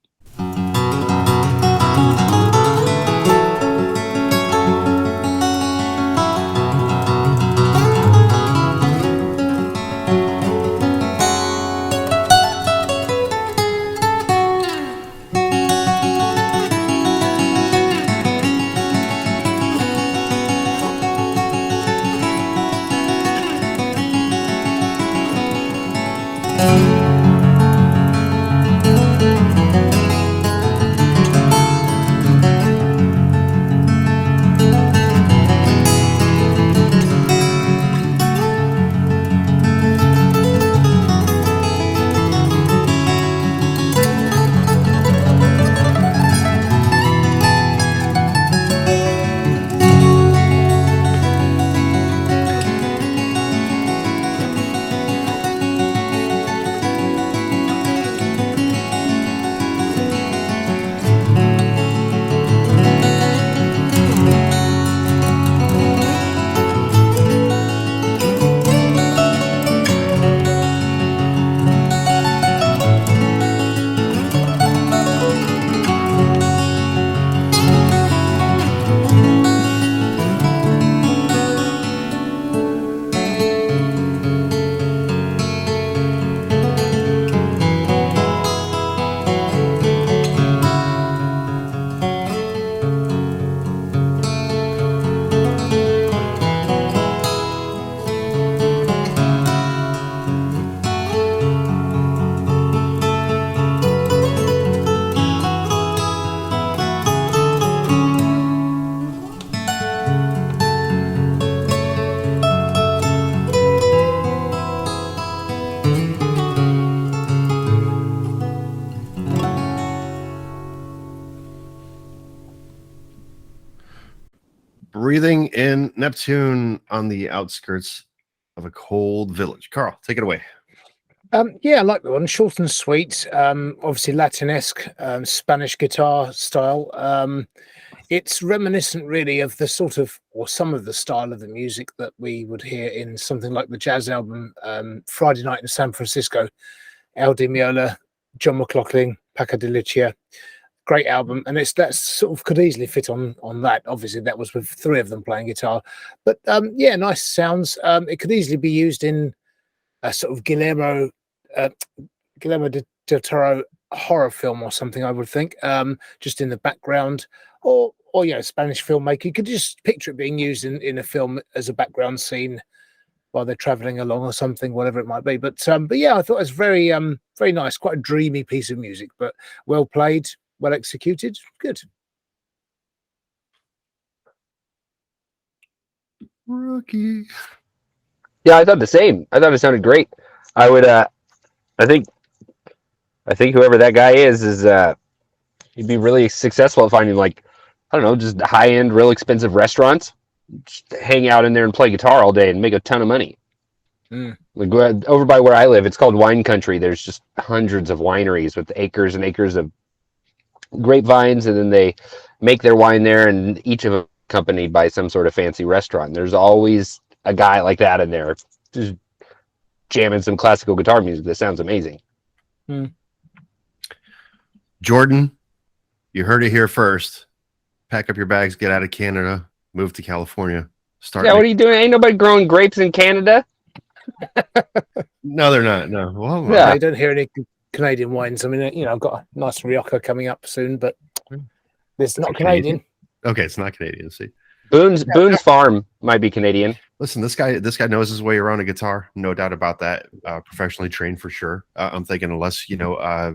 Breathing in Neptune on the Outskirts of a Cold Village. Carl, take it away. Yeah, I like the one. Short and sweet. Obviously Latinesque, Spanish guitar style. It's reminiscent, really, of the sort of, or some of the style of the music that we would hear in something like the jazz album Friday Night in San Francisco. Al Di Meola, John McLaughlin, Paco de Lucia. Great album, and that sort of could easily fit on that. Obviously, that was with three of them playing guitar, but yeah, nice sounds. It could easily be used in a sort of Guillermo del Toro horror film or something, I would think, just in the background, or Spanish filmmaker. You could just picture it being used in a film as a background scene while they're traveling along or something, whatever it might be. But yeah, I thought it was very very nice, quite a dreamy piece of music, but well played, well executed, good. Rookie. Yeah, I thought the same. I thought it sounded great. I would. I think whoever that guy is he'd be really successful at finding, like, I don't know, just high end, real expensive restaurants. Just hang out in there and play guitar all day and make a ton of money. Like over by where I live, it's called Wine Country. There's just hundreds of wineries with acres and acres of grapevines, and then they make their wine there, and each of them accompanied by some sort of fancy restaurant. There's always a guy like that in there, just jamming some classical guitar music that sounds amazing. Jordan, you heard it here first. Pack up your bags, get out of Canada, move to California. What are you doing? Ain't nobody growing grapes in Canada. No, they're not. No. Well, I don't hear any Canadian wines. I mean, I've got a nice Rioja coming up soon, but it's not Canadian. Okay, it's not Canadian. See, Boone's Farm might be Canadian. Listen, this guy knows his way around a guitar, no doubt about that. Professionally trained for sure. I'm thinking, unless I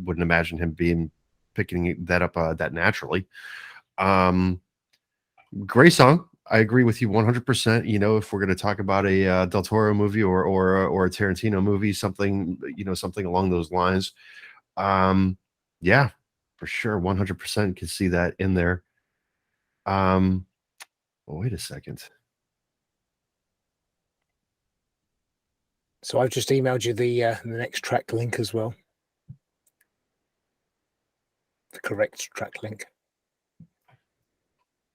wouldn't imagine him picking that up that naturally. Great song. I agree with you 100%. If we're going to talk about a Del Toro movie or a Tarantino movie, something along those lines. Yeah, for sure, 100% can see that in there. Well, wait a second. So I've just emailed you the next track link as well. The correct track link.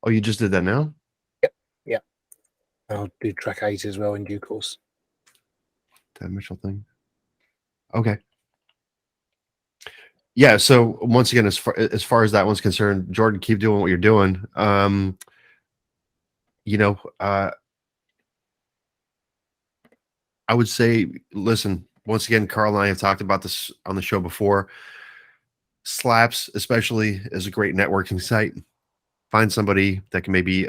Oh, you just did that now? Yep. I'll do track 8 as well in due course. That Mitchell thing. Okay. Yeah. So once again, as far as that one's concerned, Jordan, keep doing what you're doing. I would say, listen, once again, Carl and I have talked about this on the show before. Slaps, especially, is a great networking site. Find somebody that can maybe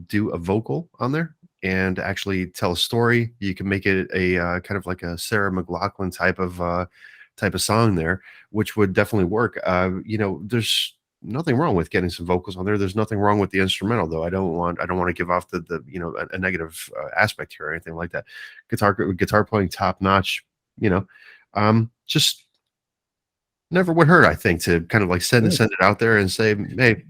do a vocal on there and actually tell a story. You can make it a kind of like a Sarah McLachlan type of song there, which would definitely work. There's nothing wrong with getting some vocals on there. There's nothing wrong with the instrumental, though. I don't want to give off the a negative aspect here or anything like that. Guitar playing top notch. Just never would hurt, I think, to kind of like send it out there and say, hey,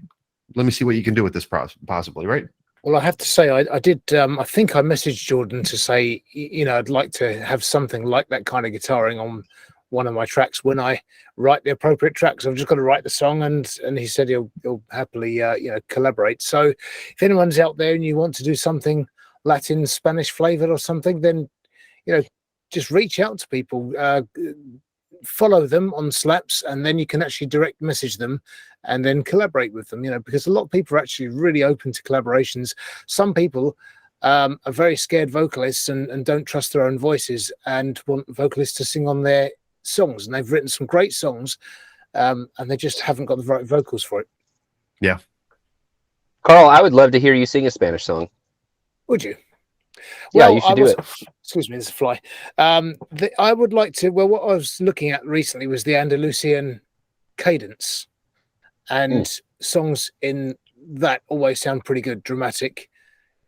let me see what you can do with this possibly, right? Well, I have to say, I did. I think I messaged Jordan to say, I'd like to have something like that kind of guitaring on one of my tracks when I write the appropriate tracks. I've just got to write the song, and he said he'll happily collaborate. So if anyone's out there and you want to do something Latin, Spanish flavored or something, then just reach out to people. Follow them on Slaps, and then you can actually direct message them and then collaborate with them, because a lot of people are actually really open to collaborations. Some people are very scared vocalists and don't trust their own voices and want vocalists to sing on their songs, and they've written some great songs, and they just haven't got the right vocals for it. Yeah. Carl, I would love to hear you sing a Spanish song. Would you? Yeah, you should do it. Excuse me, there's a fly. I would like to. Well, what I was looking at recently was the Andalusian cadence, and songs in that always sound pretty good, dramatic.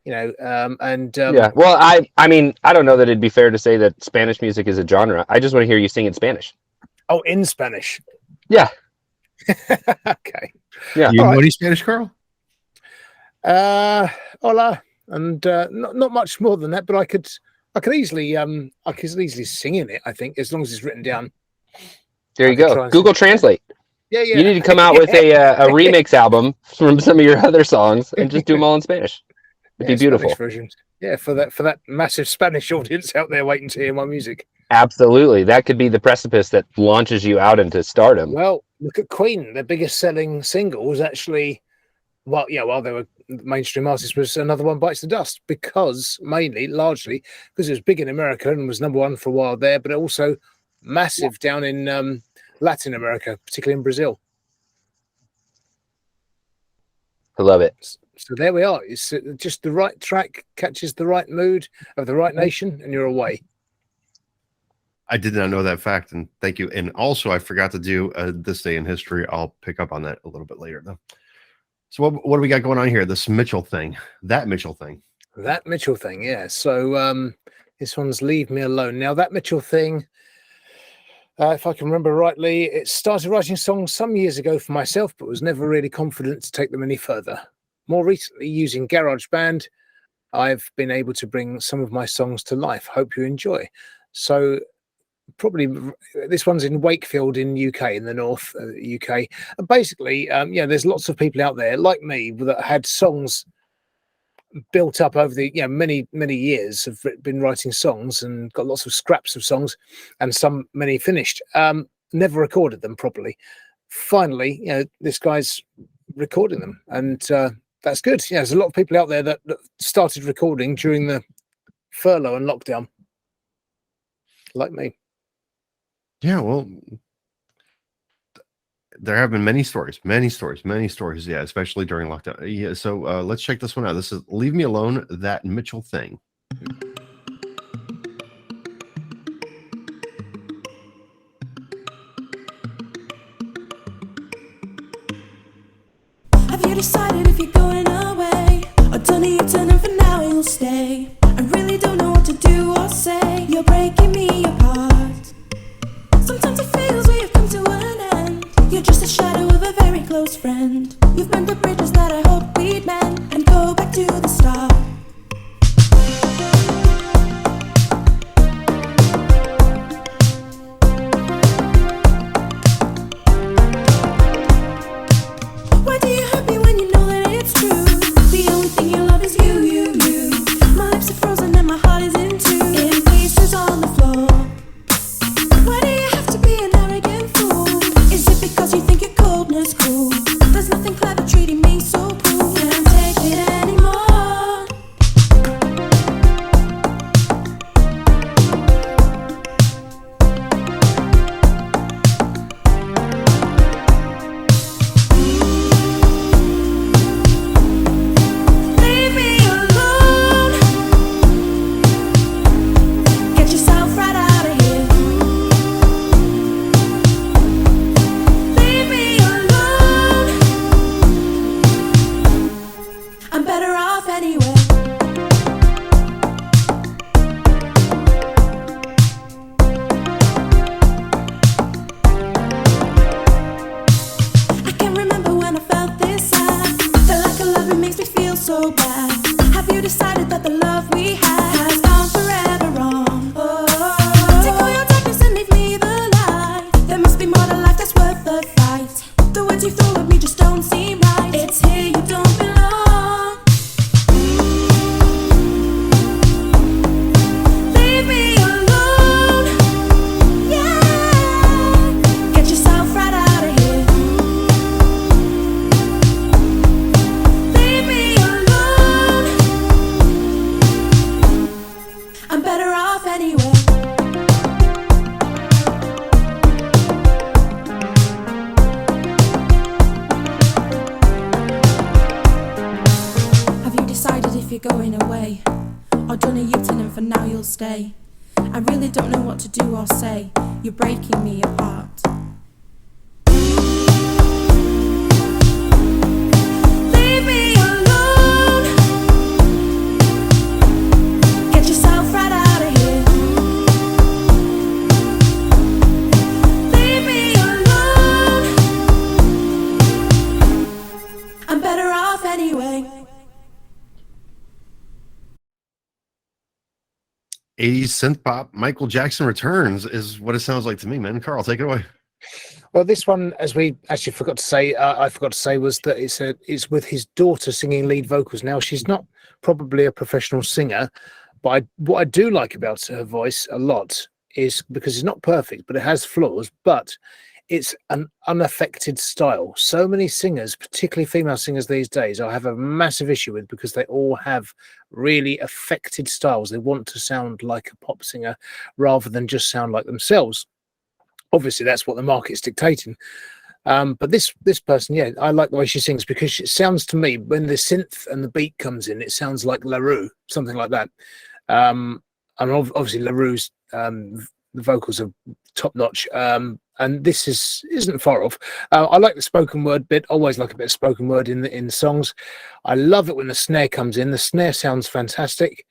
Yeah. Well, I mean, I don't know that it'd be fair to say that Spanish music is a genre. I just want to hear you sing in Spanish. Oh, in Spanish. Yeah. Okay. Yeah. You know any Spanish, Carl? Hola. And not much more than that, but I could easily sing in it, I think, as long as it's written down. There you go. Google Translate. Yeah. You need to come out with a remix album from some of your other songs and just do them all in Spanish. It'd be beautiful. Versions. Yeah, for that massive Spanish audience out there waiting to hear my music. Absolutely. That could be the precipice that launches you out into stardom. Well, look at Queen. Their biggest selling single was actually, while they were mainstream artists, was Another One Bites the Dust, because largely because it was big in America and was number one for a while there, but also massive down in Latin America, particularly in Brazil. I love it. So there we are. It's just the right track catches the right mood of the right nation, and you're away. I did not know that fact, and thank you. And also, I forgot to do this day in history. I'll pick up on that a little bit later, though. So what do we got going on here? This Mitchell thing. That Mitchell thing. Yeah. So this one's Leave Me Alone. Now, That Mitchell thing, if I can remember rightly, it started writing songs some years ago for myself, but was never really confident to take them any further. More recently, using GarageBand, I've been able to bring some of my songs to life. Hope you enjoy. So probably this one's in Wakefield in UK, in the north UK. And basically, there's lots of people out there like me that had songs built up over the many years, have been writing songs and got lots of scraps of songs, and many finished. Never recorded them properly. Finally, this guy's recording them, and that's good. Yeah, there's a lot of people out there that started recording during the furlough and lockdown, like me. Yeah, well, there have been many stories. Yeah, especially during lockdown. Yeah, so let's check this one out. This is Leave Me Alone, That Mitchell Thing. Have you decided if you're going away, or don't you turn and for now you'll stay? I really don't know what to do or say. You're breaking me apart. Sometimes it feels we've come to an end. You're just a shadow of a very close friend. You've burned the bridges that I hoped we'd mend and go back to the start. Why do you hurt me when you know that it's true? The only thing you love is you. My lips can't remember when I felt this sad. The lack of love, it makes me feel so bad. Have you decided that the love we had has gone forever wrong? Oh, take all your darkness and leave me the light. There must be more to life that's worth the fight. The words you throw at me just don't seem right. It's here you don't belong. Leave me alone. Yeah, get yourself right out of here. Leave me alone. I'm better off anyway. Have you decided if you're going away, or done a U-turn and for now you'll stay? I really don't know what to do or say. You're breaking me apart. Leave me alone. Get yourself right out of here. Leave me alone. I'm better off anyway. 80s synth pop, Michael Jackson Returns is what it sounds like to me, man. Carl, take it away. Well, this one, as we actually forgot to say, I forgot to say, was that it's with his daughter singing lead vocals. Now, she's not probably a professional singer, but what I do like about her voice a lot is because it's not perfect, but it has flaws, but it's an unaffected style. So many singers, particularly female singers these days, I have a massive issue with because they all have really affected styles. They want to sound like a pop singer rather than just sound like themselves. Obviously, that's what the market's dictating. But this person, yeah, I like the way she sings because it sounds to me, when the synth and the beat comes in, it sounds like LaRue, something like that. And obviously LaRue's the vocals are top notch. And this isn't far off. I like the spoken word bit. Always like a bit of spoken word in the songs. I love it when the snare comes in. The snare sounds fantastic.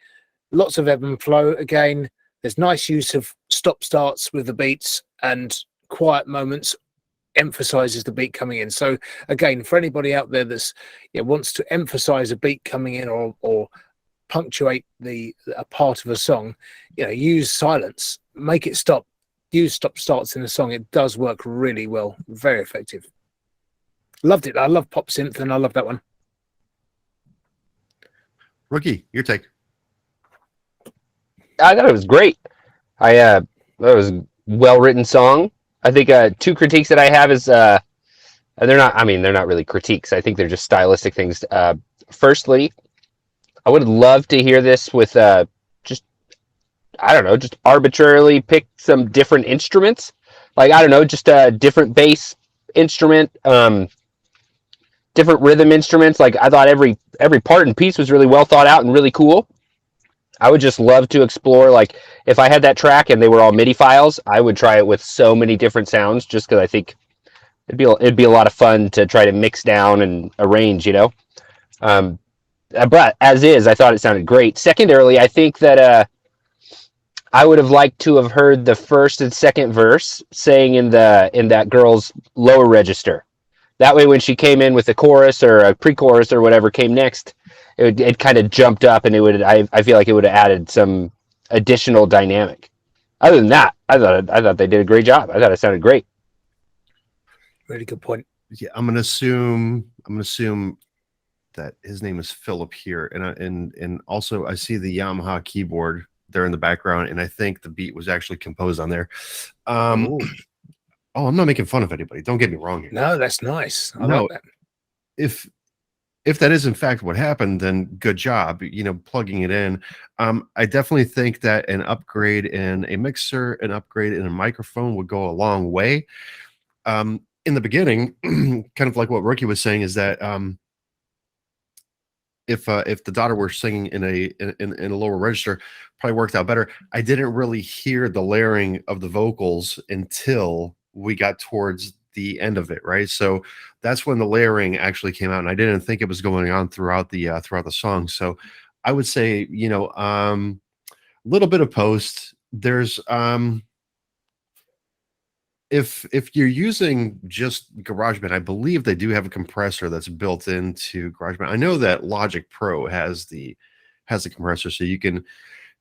Lots of ebb and flow. Again, there's nice use of stop starts with the beats and quiet moments. Emphasizes the beat coming in. So again, for anybody out there that's wants to emphasize a beat coming in or punctuate a part of a song, use silence, make it stop. Use stop starts in the song. It does work really well. Very effective. Loved it. I love pop synth and I love that one. Rookie, your take. I thought it was great. That was a well-written song. I think two critiques that I have is they're not really critiques. I think they're just stylistic things. Firstly, I would love to hear this with just arbitrarily pick some different instruments. Like, I don't know, just a different bass instrument, different rhythm instruments. Like, I thought every part and piece was really well thought out and really cool. I would just love to explore, like, if I had that track and they were all MIDI files, I would try it with so many different sounds just because I think it'd be a lot of fun to try to mix down and arrange, But as is, I thought it sounded great. Secondarily, I think that I would have liked to have heard the first and second verse saying in that girl's lower register. That way, when she came in with a chorus or a pre-chorus or whatever came next, it kind of jumped up, and I feel like it would have added some additional dynamic. Other than that, I thought they did a great job. I thought it sounded great. Really good point. Yeah, I'm gonna assume that his name is Philip here, and also I see the Yamaha keyboard there in the background, and I think the beat was actually composed on there. I'm not making fun of anybody. Don't get me wrong here. No, that's nice. I like that. If that is in fact what happened, then good job, plugging it in. I definitely think that an upgrade in a mixer, an upgrade in a microphone would go a long way. In the beginning, kind of like what Rookie was saying, is that if the daughter were singing in a lower register, probably worked out better. I didn't really hear the layering of the vocals until we got towards the end of it, right? So that's when the layering actually came out, and I didn't think it was going on throughout the song. So I would say, little bit of post. There's if you're using just GarageBand, I believe they do have a compressor that's built into GarageBand. I know that Logic Pro has the compressor, so you can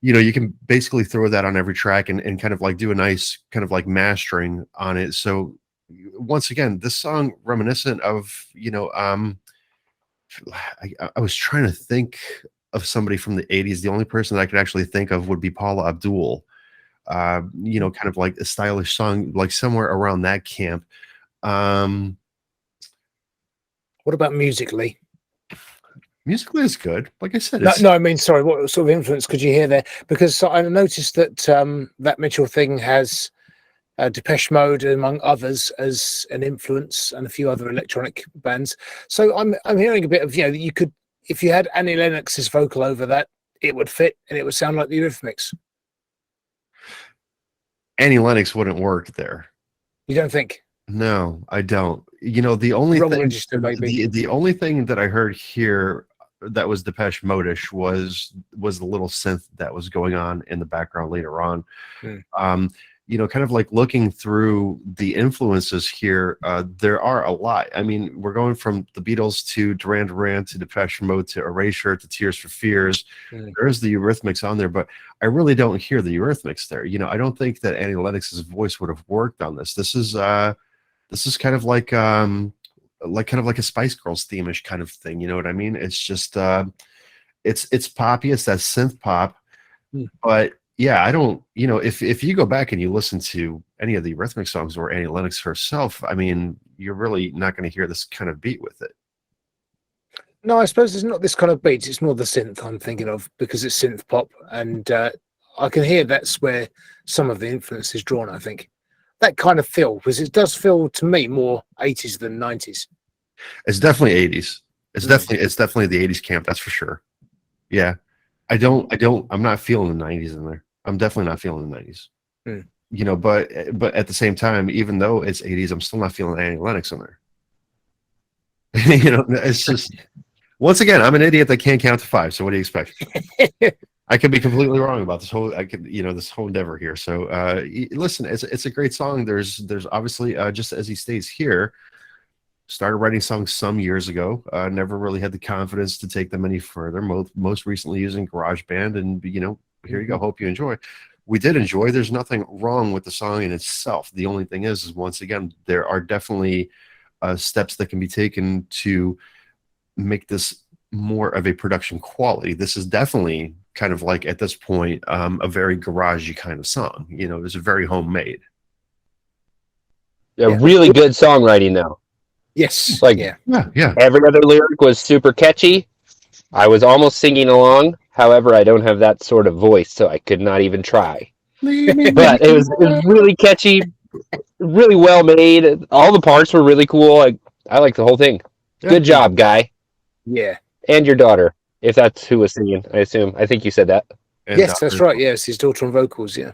you can basically throw that on every track and kind of like do a nice kind of like mastering on it. So once again, this song reminiscent of I was trying to think of somebody from the 80s. The only person that I could actually think of would be Paula Abdul. Kind of like a stylish song, like somewhere around that camp. What about musically? Musically is good. Like I said, No, I mean, sorry, what sort of influence could you hear there? Because I noticed that that Mitchell thing has Depeche Mode, among others, as an influence, and a few other electronic bands. So I'm hearing a bit of, that you could, if you had Annie Lennox's vocal over that, it would fit and it would sound like the Eurythmics. Annie Lennox wouldn't work there. You don't think? No, I don't. The only Wrong thing, register, maybe. the only thing that I heard here that was Depeche Mode-ish was the little synth that was going on in the background later on. Kind of like looking through the influences here, there are a lot. I mean, we're going from the Beatles to Duran Duran to Depeche Mode to Erasure to Tears for Fears. There's the Eurythmics on there, but I really don't hear the Eurythmics there. I don't think that Annie Lennox's voice would have worked on this. This is kind of like kind of like a Spice Girls theme-ish kind of thing. You know what I mean? It's just it's poppy. It's that synth pop, but yeah, I don't, if you go back and you listen to any of the Eurythmics songs or Annie Lennox herself, I mean, you're really not going to hear this kind of beat with it. No, I suppose it's not this kind of beat. It's more the synth I'm thinking of, because it's synth pop. And I can hear that's where some of the influence is drawn, I think. That kind of feel, because it does feel to me more 80s than 90s. It's definitely 80s. It's definitely the 80s camp, that's for sure. Yeah. I'm not feeling the 90s in there. I'm definitely not feeling the 90s. But at the same time, even though it's 80s, I'm still not feeling Annie Lennox in there. It's just, once again, I'm an idiot that can't count to 5. So what do you expect? I could be completely wrong about this whole endeavor here. So listen, it's a great song. There's obviously just as he states here, started writing songs some years ago. Never really had the confidence to take them any further. Most recently using GarageBand, and here you go. Hope you enjoy. We did enjoy. There's nothing wrong with the song in itself. The only thing is once again, there are definitely steps that can be taken to make this more of a production quality. This is definitely kind of like at this point a very garagey kind of song. It's very homemade. Yeah, really good songwriting though. Yes. Yeah. Every other lyric was super catchy. I was almost singing along. However, I don't have that sort of voice, so I could not even try. But it was really catchy, really well made. All the parts were really cool. I like the whole thing. Good job, guy. Yeah. And your daughter, if that's who was singing, I assume. I think you said that. Yes, that's right. Yes, his daughter on vocals, yeah.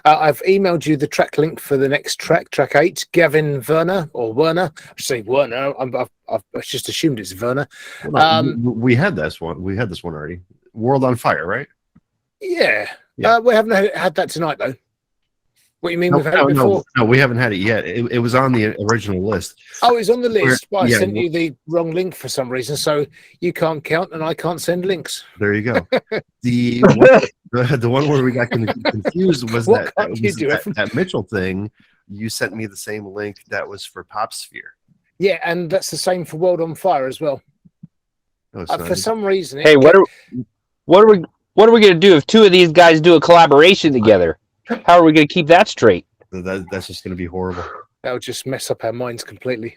I've emailed you the track link for the next track 8. Gavin Werner, or Werner. I should say Werner. I've just assumed it's Werner. We had this one. We had this one already. World on Fire, right? Yeah. We haven't had that tonight, though. What do you mean we've had it before? No, we haven't had it yet. It was on the original list. Oh, it's on the list, but I sent you the wrong link for some reason, so you can't count and I can't send links. There you go. The one where we got confused was that Mitchell thing. You sent me the same link that was for Popsphere. Yeah, and that's the same for World on Fire as well. For some reason. Hey, what are we going to do if two of these guys do a collaboration together? How are we going to keep that straight? That's just going to be horrible. That'll just mess up our minds completely.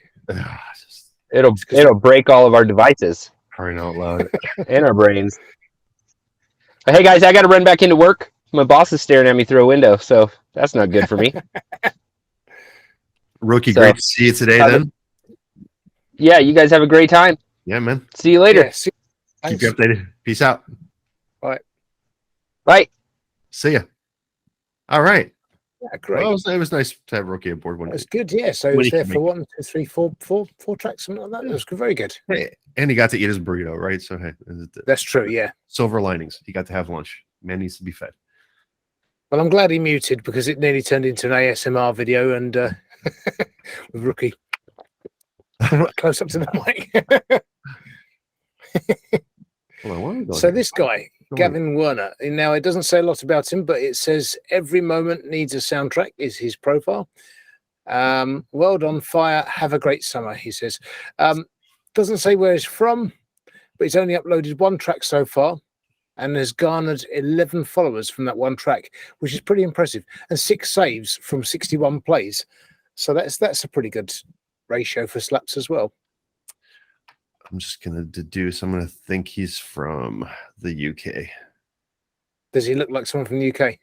It'll break all of our devices. Crying out loud. And our brains. But hey guys, I got to run back into work. My boss is staring at me through a window, so that's not good for me. Rookie, great to see you today then. Yeah, you guys have a great time. Yeah, man. See you later. Yeah, keep you updated. Peace out. Bye. Bye. See ya. All right. Yeah, great. Well, it was nice to have Rookie aboard one. That's good. Yeah. So it was there for 1, 2, 3, 4 tracks, something like that. It was very good. Hey, and he got to eat his burrito, right? So hey, that's true. Yeah. Silver linings. He got to have lunch. Man needs to be fed. Well, I'm glad he muted because it nearly turned into an ASMR video and with Rookie right close up to the mic. Hold on, where are we going So here? this guy, Gavin Werner, now it doesn't say a lot about him, but it says every moment needs a soundtrack is his profile. World on fire, have a great summer, he says. Doesn't say where he's from, but he's only uploaded one track so far and has garnered 11 followers from that one track, which is pretty impressive, and 6 saves from 61 plays. So that's a pretty good ratio for slaps as well. I'm just going to deduce. I'm going to think he's from the UK. Does he look like someone from the UK?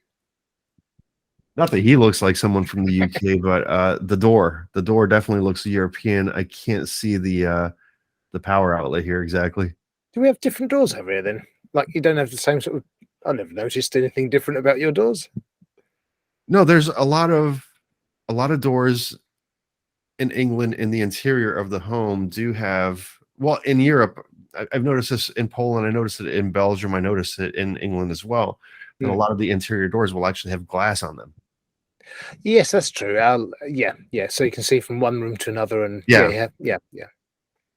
Not that he looks like someone from the UK, but the door definitely looks European. I can't see the power outlet here exactly. Do we have different doors over here then? Like you don't have the same sort of. I never noticed anything different about your doors. No, there's a lot of doors in England in the interior of the home do have. Well, in Europe, I've noticed this in Poland. I noticed it in Belgium. I noticed it in England as well. And a lot of the interior doors will actually have glass on them. Yes, that's true. Yeah. So you can see from one room to another, and yeah.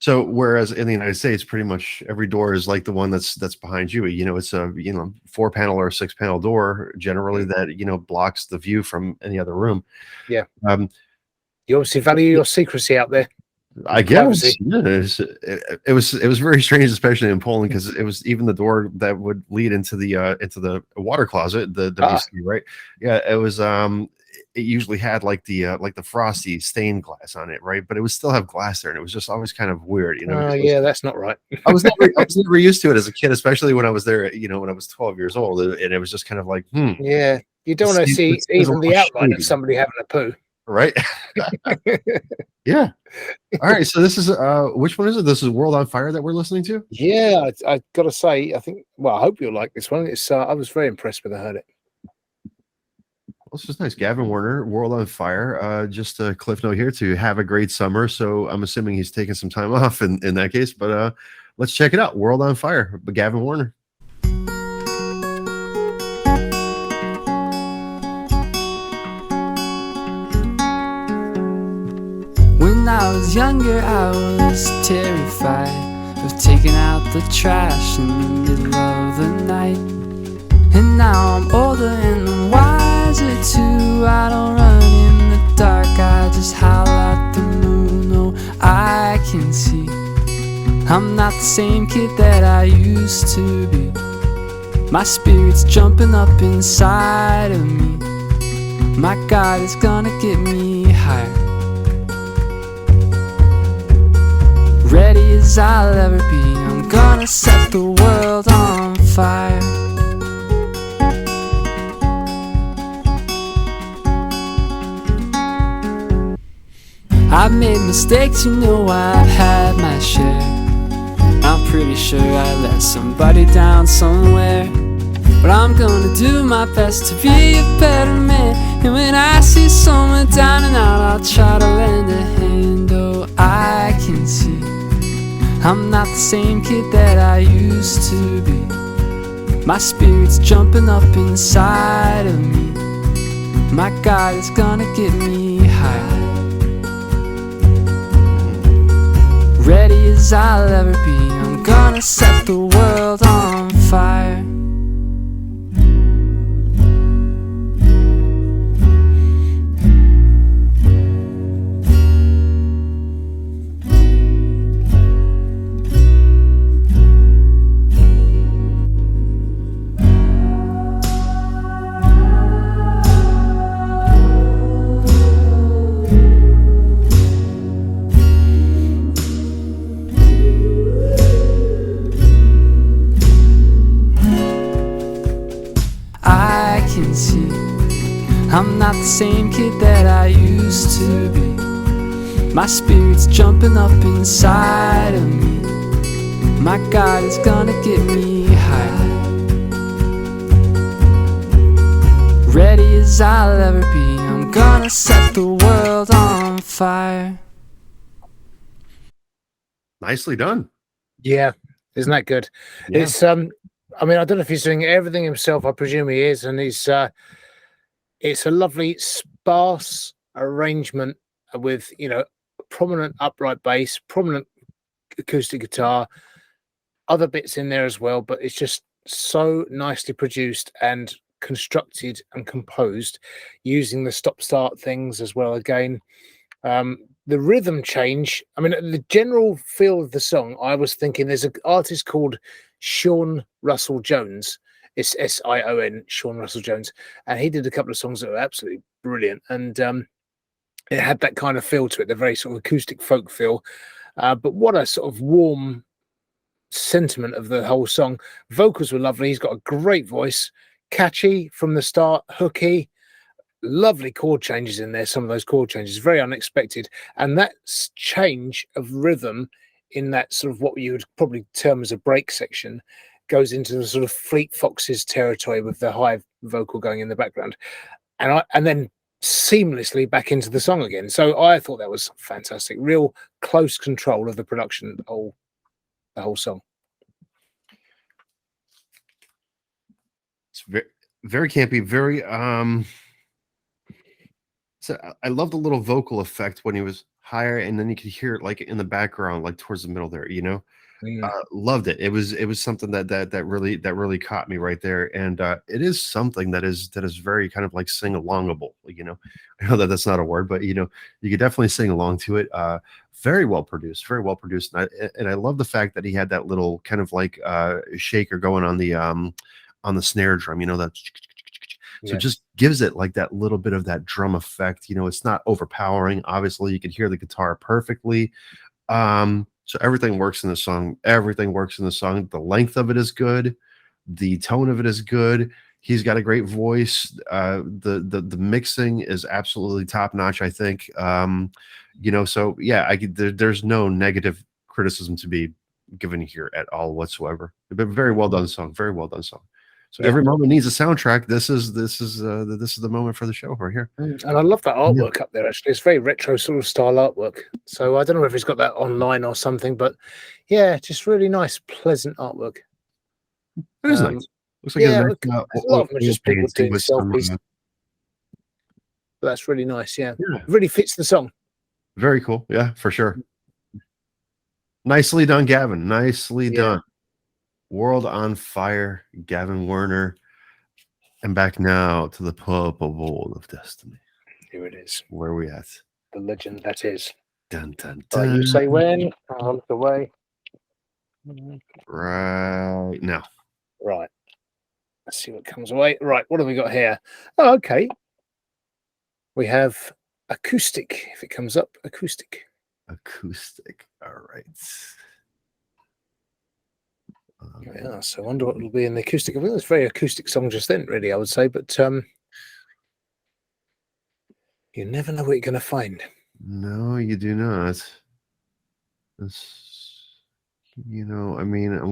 So whereas in the United States, pretty much every door is like the one that's behind you. You know, it's a 4-panel or 6-panel door generally that blocks the view from any other room. Yeah. You obviously value your secrecy out there. I guess it was very strange, especially in Poland, because it was even the door that would lead into the water closet, the WC, right? Yeah, it was. It usually had like the frosty stained glass on it, right? But it would still have glass there, and it was just always kind of weird, Yeah, that's not right. I was never used to it as a kid, especially when I was there. When I was 12 years old, and it was just kind of like, Yeah, you don't want to see even the outline of somebody having a poo. Right. Yeah. All right. So this is which one is it? This is World on Fire that we're listening to? Yeah, I gotta say, I think. Well, I hope you'll like this one. It's I was very impressed when I heard it. Well, this is nice. Gavin Werner, World on Fire. Just a cliff note here to have a great summer. So I'm assuming he's taking some time off in that case. But let's check it out. World on Fire by Gavin Werner. When I was younger, I was terrified of taking out the trash in the middle of the night. And now I'm older and wiser too. I don't run in the dark, I just howl at the moon. Oh, I can see I'm not the same kid that I used to be. My spirit's jumping up inside of me. My God is gonna get me higher. Ready as I'll ever be, I'm gonna set the world on fire. I've made mistakes, I've had my share. I'm pretty sure I let somebody down somewhere. But I'm gonna do my best to be a better man. And when I see someone down and out, I'll try to lend a hand. Oh, I can see I'm not the same kid that I used to be. My spirit's jumping up inside of me. My God is gonna get me high. Ready as I'll ever be, I'm gonna set the world on fire. I'm not the same kid that I used to be. My spirit's jumping up inside of me. My God is gonna get me high. Ready as I'll ever be, I'm gonna set the world on fire. Nicely done. Yeah, isn't that good? Yeah. It's I mean, I don't know if he's doing everything himself. I presume he is, and he's It's a lovely sparse arrangement with, prominent upright bass, prominent acoustic guitar, other bits in there as well, but it's just so nicely produced and constructed and composed using the stop start things as well. Again, the rhythm change, I mean, the general feel of the song, I was thinking there's an artist called Sean Russell Jones. It's Sion, Sean Russell Jones, and he did a couple of songs that were absolutely brilliant, and it had that kind of feel to it, the very sort of acoustic folk feel, but what a sort of warm sentiment of the whole song. Vocals were lovely. He's got a great voice, catchy from the start, hooky, lovely chord changes in there. Some of those chord changes very unexpected, and that change of rhythm in that sort of what you would probably term as a break section goes into the sort of Fleet Foxes territory with the high vocal going in the background, and then seamlessly back into the song again. So I thought that was fantastic. Real close control of the production, the whole song. It's very, very campy, very so I love the little vocal effect when he was higher, and then you could hear it like in the background, like towards the middle there, loved it. It was something that really caught me right there, and it is something that is very kind of like sing alongable. I know that's not a word, but you could definitely sing along to it. Very well produced, and I love the fact that he had that little kind of like shaker going on the snare drum. That. So it just gives it like that little bit of that drum effect. It's not overpowering. Obviously, you can hear the guitar perfectly. So everything works in the song. The length of it is good. The tone of it is good. He's got a great voice. The mixing is absolutely top notch, I think. So yeah, there's no negative criticism to be given here at all whatsoever. But very well done song. Very well done song. So every moment needs a soundtrack. This is the moment for the show right here. And I love that artwork up there. Actually, it's very retro sort of style artwork. So I don't know if he's got that online or something, but yeah, just really nice, pleasant artwork. It is nice. Looks like a a lot of them are just people doing selfies. That's really nice. Yeah, really fits the song. Very cool. Yeah, for sure. Nicely done, Gavin. Nicely done. World on Fire, Gavin Werner. And back now to the purple bowl of destiny. Here it is. Where are we at? The legend that is. Dun, dun, dun. Right, you say when? I'll look away. Right now. Right. Let's see what comes away. Right, what have we got here? Oh, okay. We have acoustic. If it comes up, acoustic. Acoustic. All right. Yeah, so I wonder what will be in the acoustic. I think it's a very acoustic song just then, really, I would say, but you never know what you're going to find. No, you do not. I'm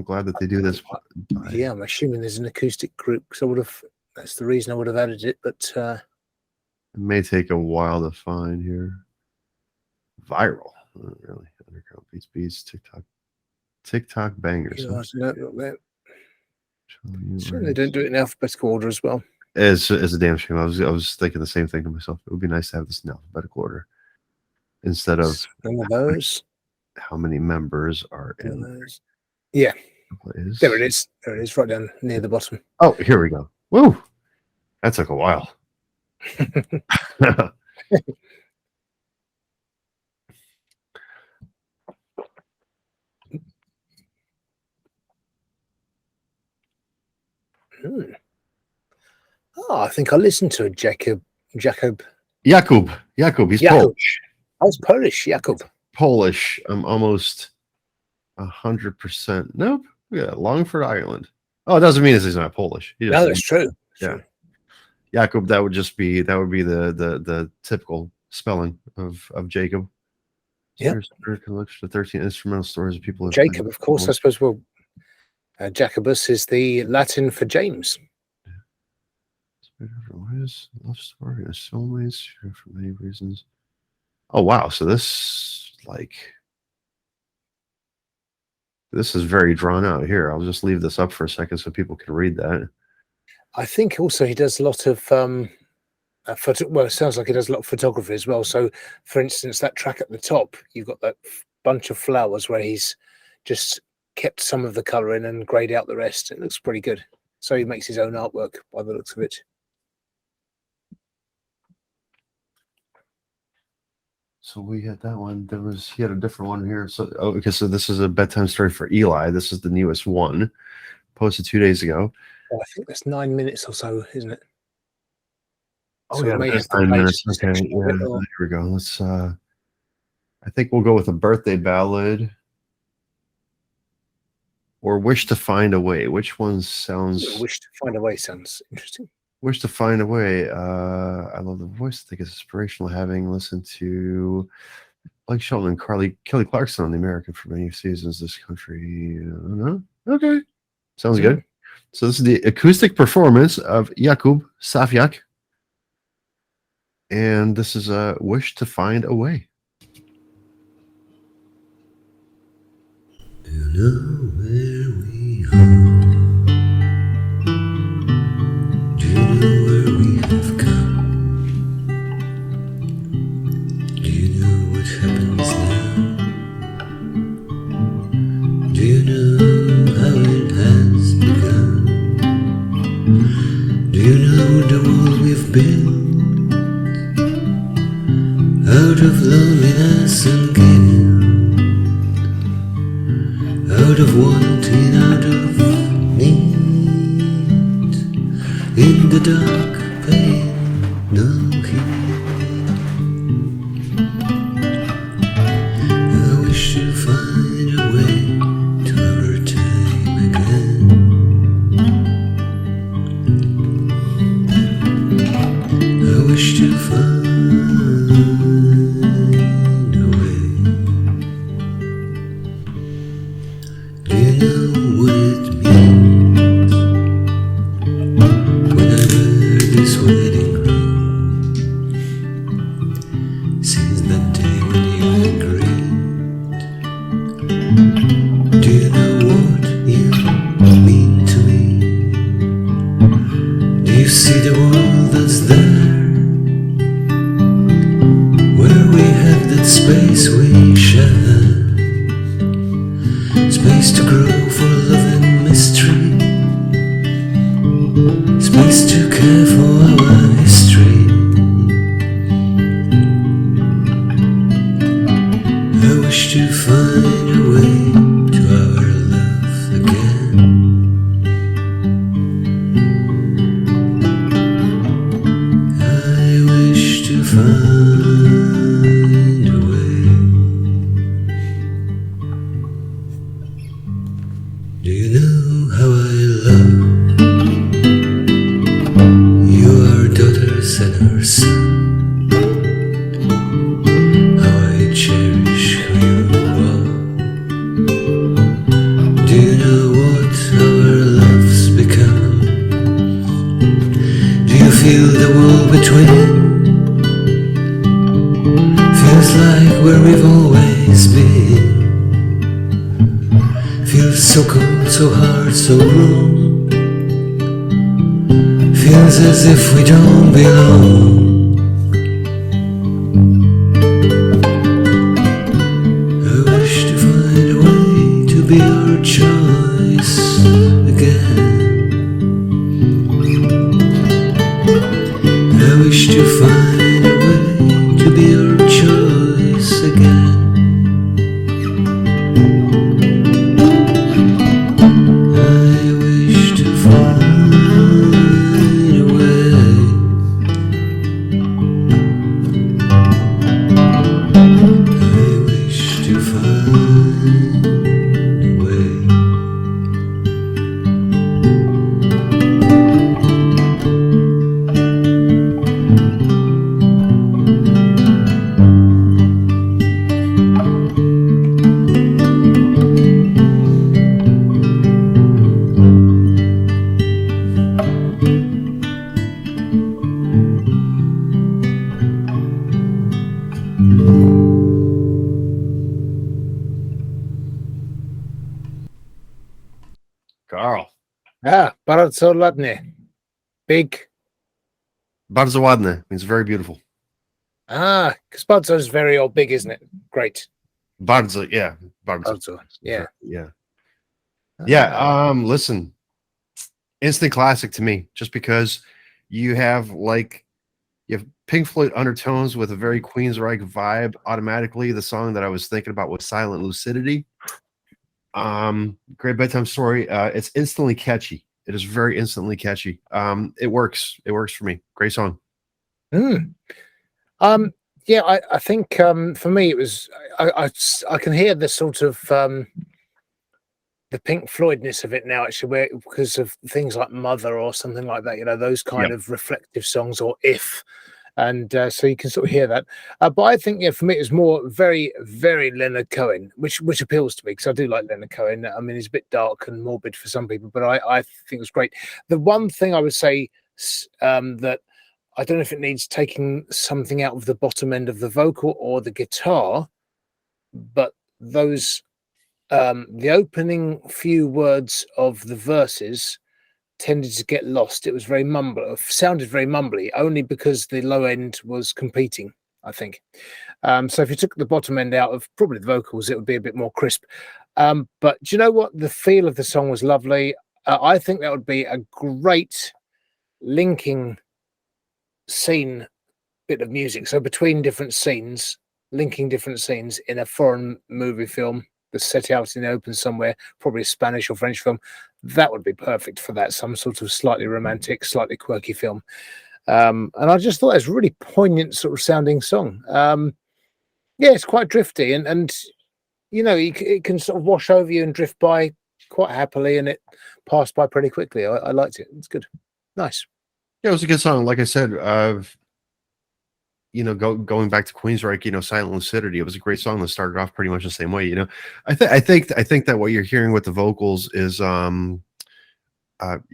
glad that they do this. Yeah, I'm assuming there's an acoustic group, because that's the reason I would have added it, but it may take a while to find here. Viral. Really. Underground beats, TikTok bangers. Certainly don't do it in alphabetical order as well. It's a damn shame. I was thinking the same thing to myself. It would be nice to have this in alphabetical order instead of those. How many members are in those? Yeah. There it is. There it is, right down near the bottom. Oh, here we go. Woo! That took a while. Oh, I think I listened to Jakub. Jakub. He's Polish. I was Polish. Jakub. Polish. I'm almost 100%. Nope. Yeah, Longford, Ireland. Oh, it doesn't mean he's not Polish. No, that's true. Yeah. Jakub. That would be the typical spelling of Jacob. Yeah. Collection of 13 instrumental stories of people. Jacob, of course. I suppose. Well, Jacobus is the Latin for James. Love story and soulmates for many reasons. Oh wow! So this is very drawn out here. I'll just leave this up for a second so people can read that. I think also he does a lot of well, it sounds like he does a lot of photography as well. So, for instance, that track at the top, you've got that bunch of flowers where he's just kept some of the colour in and greyed out the rest. It looks pretty good. So he makes his own artwork by the looks of it. So we had that one. He had a different one here. So okay, so this is a bedtime story for Eli. This is the newest one, posted 2 days ago. Oh, I think that's 9 minutes or so, isn't it? Oh So yeah, it may there's have the 9 page minutes. Okay, section of yeah, it, or- here we go. Let's. I think we'll go with a birthday ballad or Wish to Find a Way. Which one sounds? Wish to Find a Way sounds interesting. Wish to Find a Way. I love the voice. I think it's inspirational having listened to Blake Shelton and Kelly Clarkson on The American for many seasons. This country. Okay. Sounds good. So this is the acoustic performance of Jakub Safiak. And this is a Wish to Find a Way. Do you know where we are? Do you know where we have come? Do you know what happens now? Do you know how it has begun? Do you know the world we've built out of loneliness and guilt? Out of wanting, out of need, in the dark pain, no heat. I wish to find a way to our time again. I wish to find a way. Do you know what it means when I wear this wedding ring? Since that day when you agreed. Do you know what you mean to me? Do you see the world that's there? Where we have that space we share, space to grow for love and mystery, space to care for our history. I wish to find a way to our love again. I wish to find a way. Do you know how I love your daughters and her son? How I cherish who you are. Do you know what our love's become? Do you feel the wall between? Feels like where we've always been. Feels so cold, so hard, so wrong. Feels as if we don't belong. I wish to find a way to be our choice again. I wish to find a way to be our choice again. I wish to find a way. I wish to find a way. Carl. Bardzo ładnie. Big Bardzo ładne means very beautiful. Because Budzo's very old, big, isn't it? Great. Bardzo, yeah. Bardzo. Budzo, yeah. Yeah. Ah. Yeah. Listen, instant classic to me, just because you have Pink Floyd undertones with a very Queensryche vibe. Automatically, the song that I was thinking about was Silent Lucidity. Great bedtime story. It's instantly catchy. It is very instantly catchy. It works. It works for me. Great song. Yeah, I think for me it was I can hear the sort of the Pink Floydness of it now, actually, because of things like Mother or something like that, those kind of reflective songs, or If, and so you can sort of hear that. But I think, for me, it was more very, very Leonard Cohen, which appeals to me, because I do like Leonard Cohen. I mean, he's a bit dark and morbid for some people, but I think it was great. The one thing I would say that I don't know if it needs taking something out of the bottom end of the vocal or the guitar, but those the opening few words of the verses tended to get lost. It was very sounded very mumbly, only because the low end was competing, I think. So if you took the bottom end out of probably the vocals, it would be a bit more crisp. But do you know what? The feel of the song was lovely. I think that would be a great linking scene bit of music. So between different scenes, linking different scenes in a foreign movie film that's set out in the open somewhere, probably a Spanish or French film, that would be perfect for that. Some sort of slightly romantic, slightly quirky film. And I just thought it was a really poignant sort of sounding song. Yeah, it's quite drifty, and it can sort of wash over you and drift by quite happily, and it passed by pretty quickly. I liked it. It's good. Nice. Yeah, it was a good song. Like I said, going back to Queensryche, Silent Lucidity, it was a great song that started off pretty much the same way. I think that what you're hearing with the vocals is you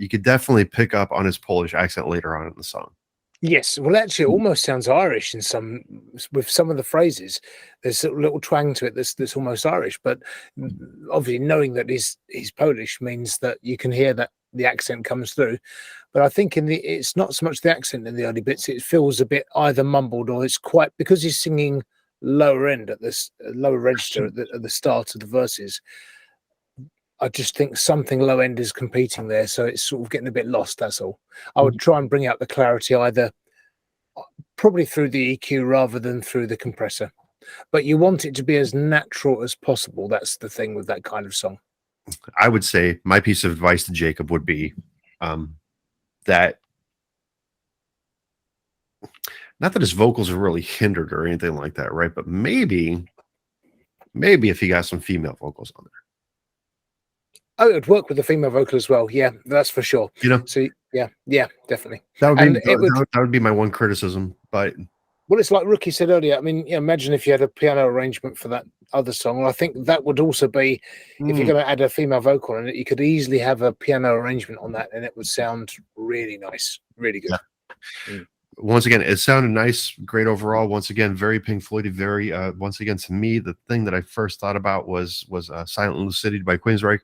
could definitely pick up on his Polish accent later on in the song. Yes, well, actually, it almost sounds Irish with some of the phrases. There's a little twang to it that's almost Irish, but obviously knowing that he's Polish means that you can hear that the accent comes through. But I think it's not so much the accent in the early bits; it feels a bit either mumbled, or it's quite, because he's singing lower end at this lower register at the start of the verses. I just think something low end is competing there, so it's sort of getting a bit lost. That's all. I would try and bring out the clarity either probably through the EQ rather than through the compressor, but you want it to be as natural as possible. That's the thing with that kind of song. I would say my piece of advice to Jacob would be that, not that his vocals are really hindered or anything like that, right? But maybe if he got some female vocals on there. Oh, it would work with the female vocal as well. Yeah, that's for sure. So yeah, definitely. That would be my one criticism. But well, it's like Rookie said earlier. I mean, imagine if you had a piano arrangement for that other song. Well, I think that would also be, if you're going to add a female vocal in it, you could easily have a piano arrangement on that, and it would sound really nice, really good. Yeah. Once again, it sounded nice, great overall. Once again, very Pink Floyd, very. Once again, to me, the thing that I first thought about was Silent Lucidity by Queensryche.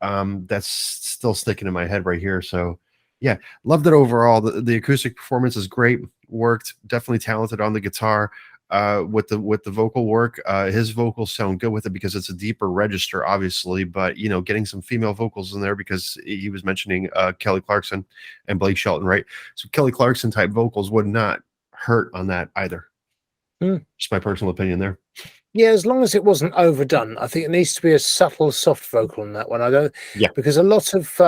That's still sticking in my head right here. So yeah, loved it overall. The acoustic performance is great, worked, definitely talented on the guitar. With the vocal work, his vocals sound good with it because it's a deeper register, obviously, but getting some female vocals in there, because he was mentioning Kelly Clarkson and Blake Shelton, right? So Kelly Clarkson type vocals would not hurt on that either. Just my personal opinion there. Yeah, as long as it wasn't overdone. I think it needs to be a subtle, soft vocal on that one. I don't. Yeah. Because a lot of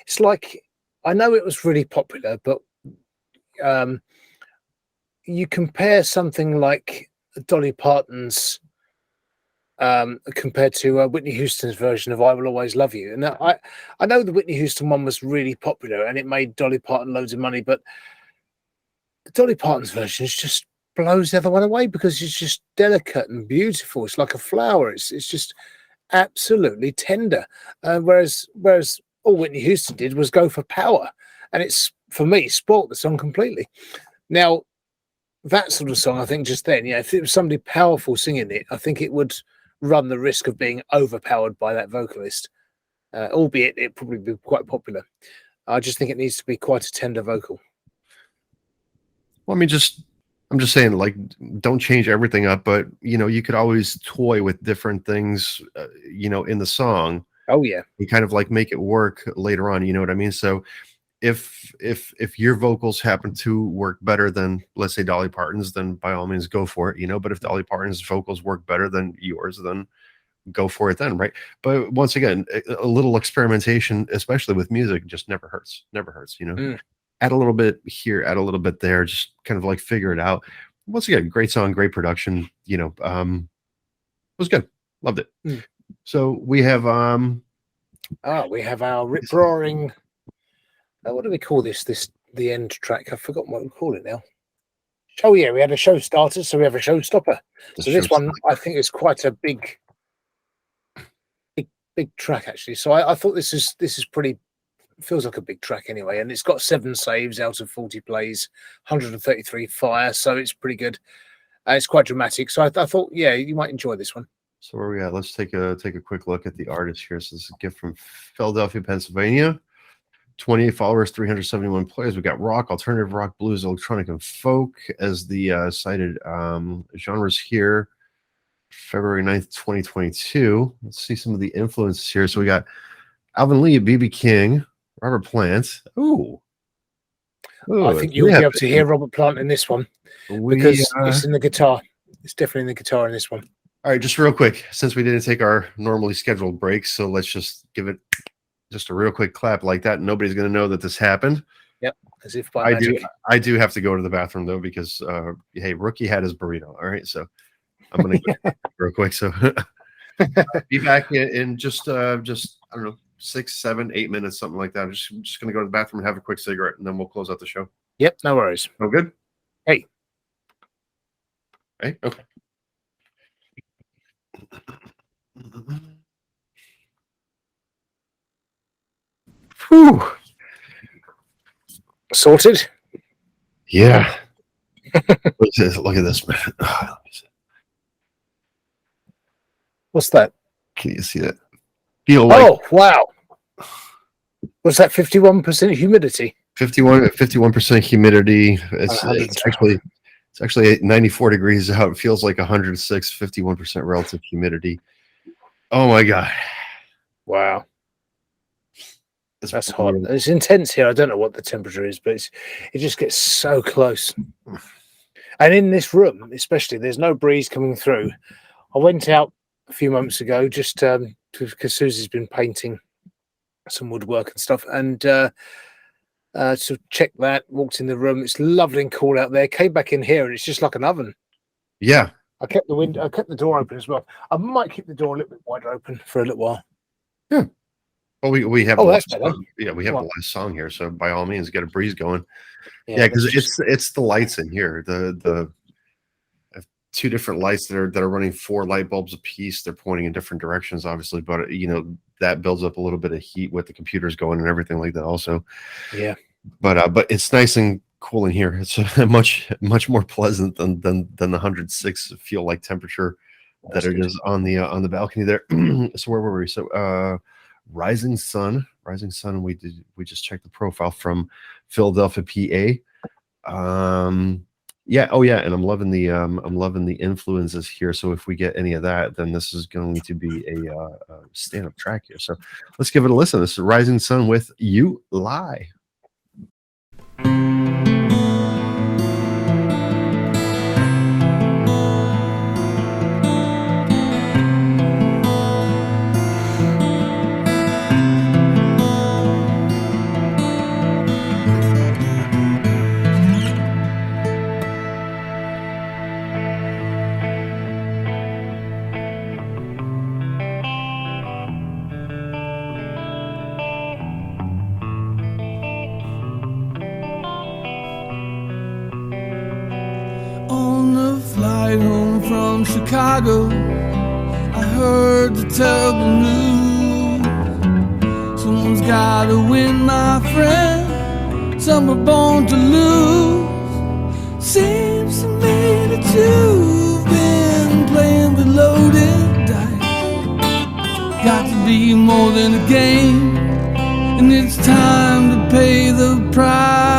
it's like, I know it was really popular, but you compare something like Dolly Parton's compared to Whitney Houston's version of "I Will Always Love You," and I know the Whitney Houston one was really popular and it made Dolly Parton loads of money, but Dolly Parton's version is just blows the other one away because it's just delicate and beautiful. It's like a flower. It's just absolutely tender. Whereas all Whitney Houston did was go for power, and it's, for me, spoilt the song completely. Now, that sort of song, I think just then, if it was somebody powerful singing it, I think it would run the risk of being overpowered by that vocalist, albeit it probably be quite popular. I just think it needs to be quite a tender vocal. Well, I mean, I'm just saying, like, don't change everything up, but you could always toy with different things, in the song. Oh yeah. You kind of like make it work later on. You know what I mean? So if your vocals happen to work better than, let's say, Dolly Parton's, then by all means go for it. But if Dolly Parton's vocals work better than yours, then go for it then, right? But once again, a little experimentation, especially with music, just never hurts. Never hurts. Add a little bit here, add a little bit there, just kind of like figure it out. Once again, great song, great production. It was good. Loved it. So we have our rip roaring. What do we call this? The end track. I've forgotten what we call it now. Oh yeah, we had a show starter, so we have a showstopper. So this one, I think, is quite a big track actually. So I thought this is pretty. Feels like a big track anyway, and it's got 7 saves out of 40 plays, 133 fire, so it's pretty good. It's quite dramatic, so I thought, yeah, you might enjoy this one. So where we at? Let's take a quick look at the artist here. So this is a gift from Philadelphia, Pennsylvania. 28 followers, 371 players. We got rock, alternative rock, blues, electronic, and folk as the cited genres here. February 9th, 2022. Let's see some of the influences here. So we got Alvin Lee, B.B. King, Robert Plant. Ooh. I think you'll be able to hear Robert Plant in this one because it's in the guitar. It's definitely in the guitar in this one. All right, just real quick, since we didn't take our normally scheduled breaks, so let's just give it just a real quick clap like that. Nobody's going to know that this happened. Yep, as if by magic. I do have to go to the bathroom though because hey, Rookie had his burrito. All right, so I'm going to go real quick. So be back in just I don't know, 6, 7, 8 minutes, something like that. I'm just going to go to the bathroom and have a quick cigarette, and then we'll close out the show. Yep, no worries. Oh, good. Hey, okay. Whew. Sorted. Yeah. Look at this, man. What's that? Can you see that? Feel like Oh, wow. What's that? 51% humidity. 51% humidity. It's actually 94 degrees out. It feels like 106, 51% relative humidity. Oh my God. Wow. That's hot. It's intense here. I don't know what the temperature is, but it just gets so close. And in this room, especially, there's no breeze coming through. I went out a few months ago just because Susie's been painting some woodwork and stuff, and so checked that, walked in the room. It's lovely and cool out there. Came back in here, and it's just like an oven. Yeah. I kept the door open as well. I might keep the door a little bit wider open for a little while. Yeah. Well, we have that's better. Yeah, we have the last song here, so by all means, get a breeze going. Yeah, because it's the lights in here. The I have 2 different lights that are running 4 light bulbs a piece. They're pointing in different directions, obviously, but that builds up a little bit of heat with the computers going and everything like that. Also, yeah. But it's nice and cool in here. It's much more pleasant than the 106 feel like temperature that it is on the balcony there. So where were we? So Rising Sun. We just checked the profile from Philadelphia, PA. Yeah. Oh yeah. And I'm loving the influences here. So if we get any of that, then this is going to be a stand-up track here. So let's give it a listen. This is Rising Sun with You Lie. On the flight home from Chicago, I heard the terrible news. Someone's gotta win, my friend. Some are born to lose. Seems to me that you've been playing with loaded dice. Got to be more than a game, and it's time to pay the price.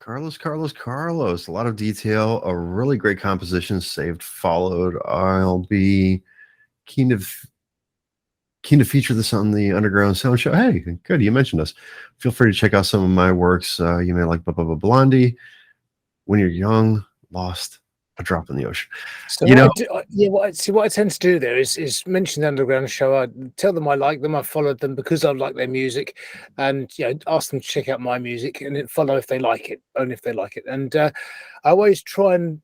Carlos. A lot of detail, a really great composition, saved, followed. I'll be keen to feature this on the Underground Sound Show. Hey, good, you mentioned us. Feel free to check out some of my works. You may like Blondie, When You're Young, Lost, A Drop in the Ocean. So You know, what I tend to do there is mention the Underground Show. I tell them I like them. I followed them because I like their music, and ask them to check out my music and then follow if they like it, only if they like it. And I always try and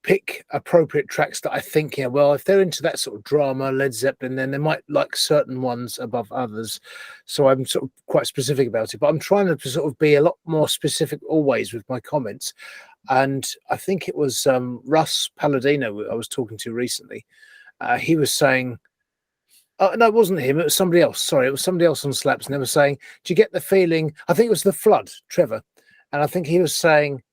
pick appropriate tracks that I think, well, if they're into that sort of drama, Led Zeppelin, then they might like certain ones above others. So I'm sort of quite specific about it, but I'm trying to sort of be a lot more specific always with my comments. And I think it was Russ Palladino I was talking to recently. He was saying, no, it wasn't him. It was somebody else. Sorry, it was somebody else on Slaps. And they were saying, do you get the feeling? I think it was The Flood, Trevor. And I think he was saying,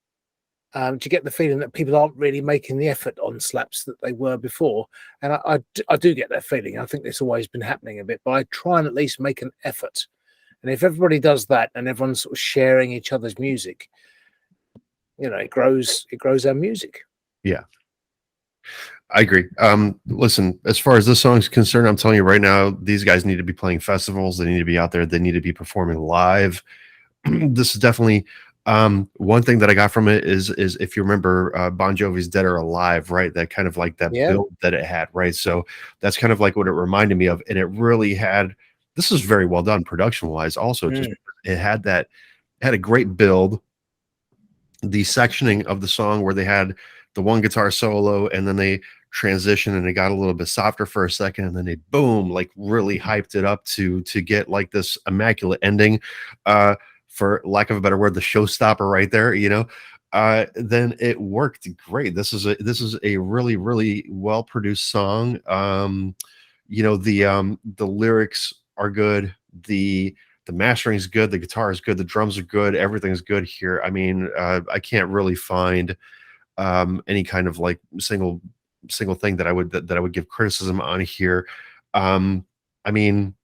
do you get the feeling that people aren't really making the effort on Slaps that they were before? And I do get that feeling. I think it's always been happening a bit, but I try and at least make an effort. And if everybody does that and everyone's sort of sharing each other's music, it grows our music. Yeah, I agree. Listen, as far as this song's concerned, I'm telling you right now, these guys need to be playing festivals. They need to be out there. They need to be performing live. This is definitely one thing that I got from it is if you remember Bon Jovi's Dead or Alive, right? That kind of like that build that it had, right? So that's kind of like what it reminded me of. And it really this is very well done production wise. Also, just it had a great build. The sectioning of the song where they had the one guitar solo and then they transitioned and it got a little bit softer for a second and then they boom, like really hyped it up to get like this immaculate ending. For lack of a better word, the showstopper right there, then it worked great. This is a really, really well produced song. The lyrics are good. The mastering is good. The guitar is good. The drums are good. Everything's good here. I mean, I can't really find any kind of like single thing that I would give criticism on here. I mean,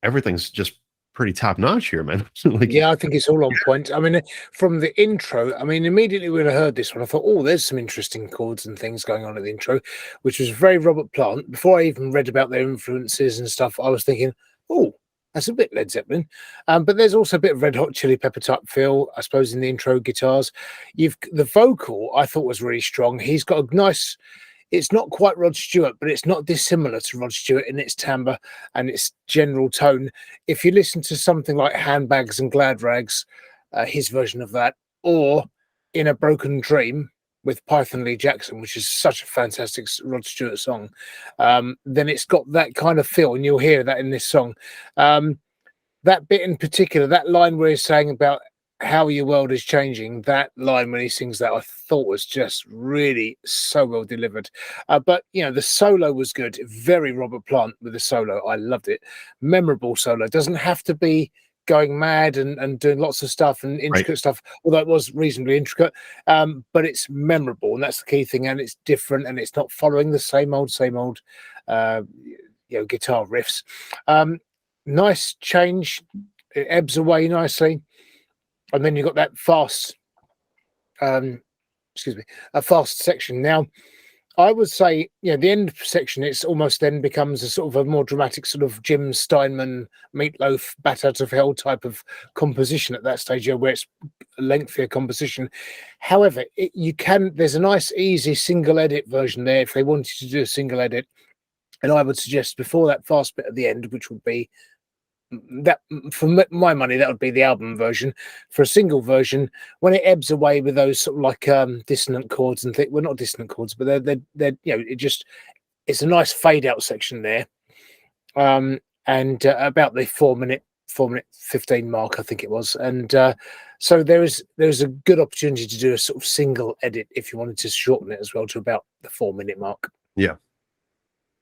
everything's just pretty top notch here, man. I think it's all on point. I mean, from the intro, immediately when I heard this one, I thought, oh, there's some interesting chords and things going on in the intro, which was very Robert Plant. Before I even read about their influences and stuff, I was thinking, oh, that's a bit Led Zeppelin. But there's also a bit of Red Hot Chili Pepper type feel, I suppose, in the intro guitars. The vocal I thought was really strong. He's got a nice. It's not quite Rod Stewart, but it's not dissimilar to Rod Stewart in its timbre and its general tone. If you listen to something like Handbags and Glad Rags, his version of that, or In a Broken Dream with Python Lee Jackson, which is such a fantastic Rod Stewart song, then it's got that kind of feel, and you'll hear that in this song. That bit in particular, that line where he's saying about how your world is changing, that line when he sings that, I thought was just really so well delivered. But the solo was good, very Robert Plant with the solo. I loved it. Memorable solo. Doesn't have to be going mad and doing lots of stuff and intricate stuff, although it was reasonably intricate, but it's memorable, and that's the key thing. And it's different, and it's not following the same old guitar riffs. Nice change. It ebbs away nicely. And then you've got that fast, a fast section. Now, I would say, the end section, it's almost then becomes a sort of a more dramatic sort of Jim Steinman, Meatloaf, Bat Out of Hell type of composition at that stage, where it's a lengthier composition. However, there's a nice, easy single edit version there if they wanted to do a single edit. And I would suggest before that fast bit at the end, which would be, that for my money, that would be the album version. For a single version, when it ebbs away with those sort of like dissonant chords and well, not dissonant chords, but they're it's a nice fade out section there, and about the 4 minute 15 mark, I think it was, and so there's a good opportunity to do a sort of single edit if you wanted to shorten it as well to about the 4 minute mark. Yeah.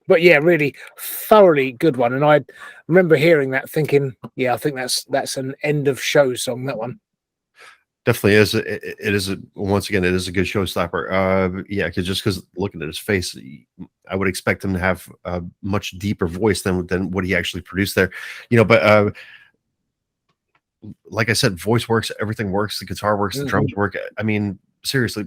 But really thoroughly good one. And I remember hearing that thinking, I think that's an end of show song, that one. Definitely is. It is once again, it is a good showstopper. Because looking at his face, I would expect him to have a much deeper voice than what he actually produced there. But like I said, voice works, everything works, the guitar works, the drums work. I mean, seriously,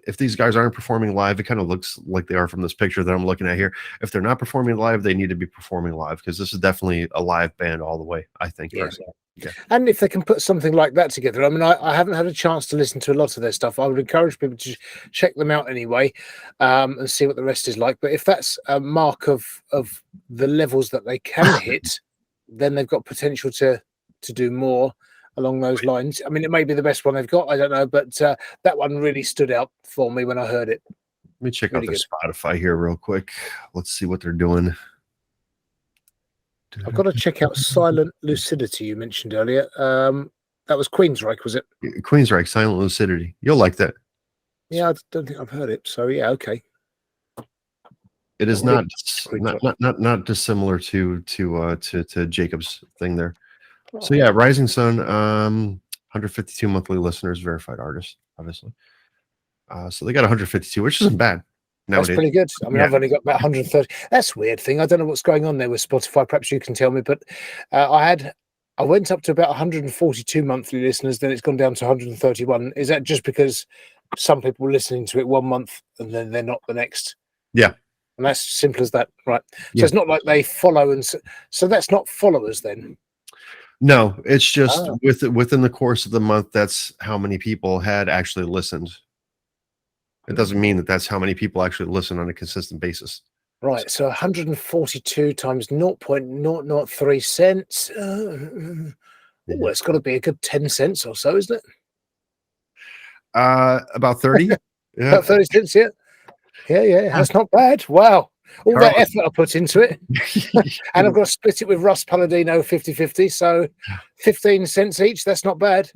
if these guys aren't performing live, it kind of looks like they are from this picture that I'm looking at here. If they're not performing live, they need to be performing live, because this is definitely a live band all the way, I think. Yes. Yeah. And if they can put something like that together, I mean, I haven't had a chance to listen to a lot of their stuff. I would encourage people to check them out anyway, and see what the rest is like. But if that's a mark of the levels that they can hit, then they've got potential to do more along those lines. I mean, it may be the best one they've got, I don't know, but that one really stood out for me when I heard it. Let me check Really out their good. Spotify here real quick. Let's see what they're doing. I've got to check out Silent Lucidity you mentioned earlier. That was Queensryche, was it? Queensryche, Silent Lucidity. You'll like that. Yeah, I don't think I've heard it. So yeah, okay. It is Well, not dissimilar to Jacob's thing there. So yeah, Rising Sun, 152 monthly listeners, verified artist, obviously. So they got 152, which isn't bad. That's Nowadays. pretty good. I mean, Yeah. I've only got about 130. That's a weird thing. I don't know what's going on there with Spotify. Perhaps you can tell me. But I went up to about 142 monthly listeners. Then it's gone down to 131. Is that just because some people were listening to it one month and then they're not the next? Yeah. And that's simple as that, right? So Yeah. it's not like they follow, and so that's not followers then. No, it's just within the course of the month, that's how many people had actually listened. It doesn't mean that that's how many people actually listen on a consistent basis. Right. So 142 times 0.003 cents. Well, it's got to be a good 10 cents or so, isn't it? About 30. Yeah. About 30 cents, yeah. Yeah, that's not bad. Wow. All that effort I put into it. And I've got to split it with Russ Palladino 50-50. So 15 cents each. That's not bad.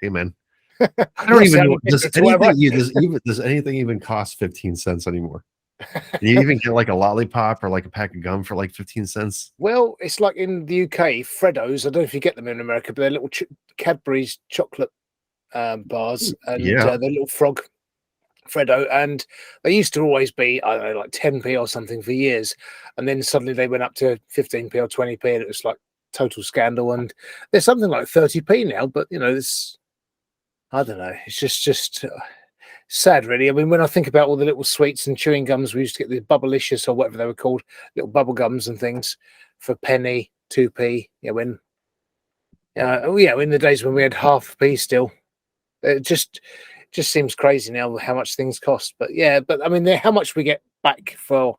Hey, man. I don't even know. Does anything even cost 15 cents anymore? Do you even get like a lollipop or like a pack of gum for like 15 cents? Well, it's like in the UK, Freddos. I don't know if you get them in America, but they're little Cadbury's chocolate bars, and the little frog Freddo, and they used to always be, I don't know, like 10p or something for years, and then suddenly they went up to 15p or 20p, and it was like total scandal. And there's something like 30p now, but you know, this, I don't know, it's just sad, really. I mean, when I think about all the little sweets and chewing gums, we used to get the Bubblicious or whatever they were called, little bubble gums and things for penny, 2p. Yeah, in the days when we had half a p still. It just seems crazy now how much things cost. But yeah, but I mean, how much we get back for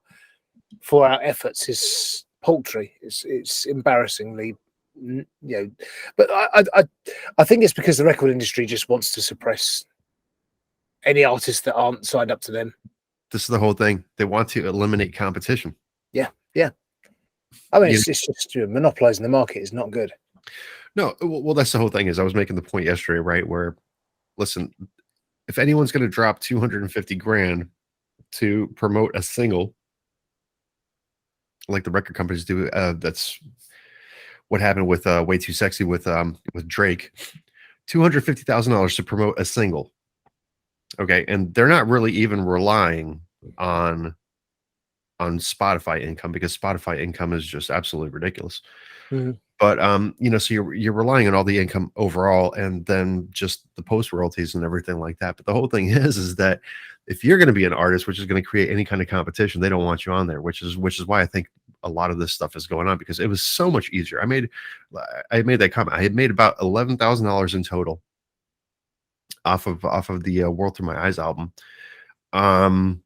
our efforts is paltry. It's embarrassingly, you know. But I think it's because the record industry just wants to suppress any artists that aren't signed up to them. This is the whole thing. They want to eliminate competition. Yeah. I mean, it's just monopolizing the market is not good. No, well, that's the whole thing. Is I was making the point yesterday, right? Where, listen, if anyone's going to drop 250 grand to promote a single, like the record companies do, that's what happened with "Way Too Sexy" with Drake. $250,000 to promote a single. Okay, and they're not really even relying on Spotify income, because Spotify income is just absolutely ridiculous. Mm-hmm. But so you're relying on all the income overall, and then just the post royalties and everything like that. But the whole thing is that if you're going to be an artist, which is going to create any kind of competition, they don't want you on there. Which is why I think a lot of this stuff is going on, because it was so much easier. I made that comment. I had made about $11,000 in total off of the World Through My Eyes album. Wow.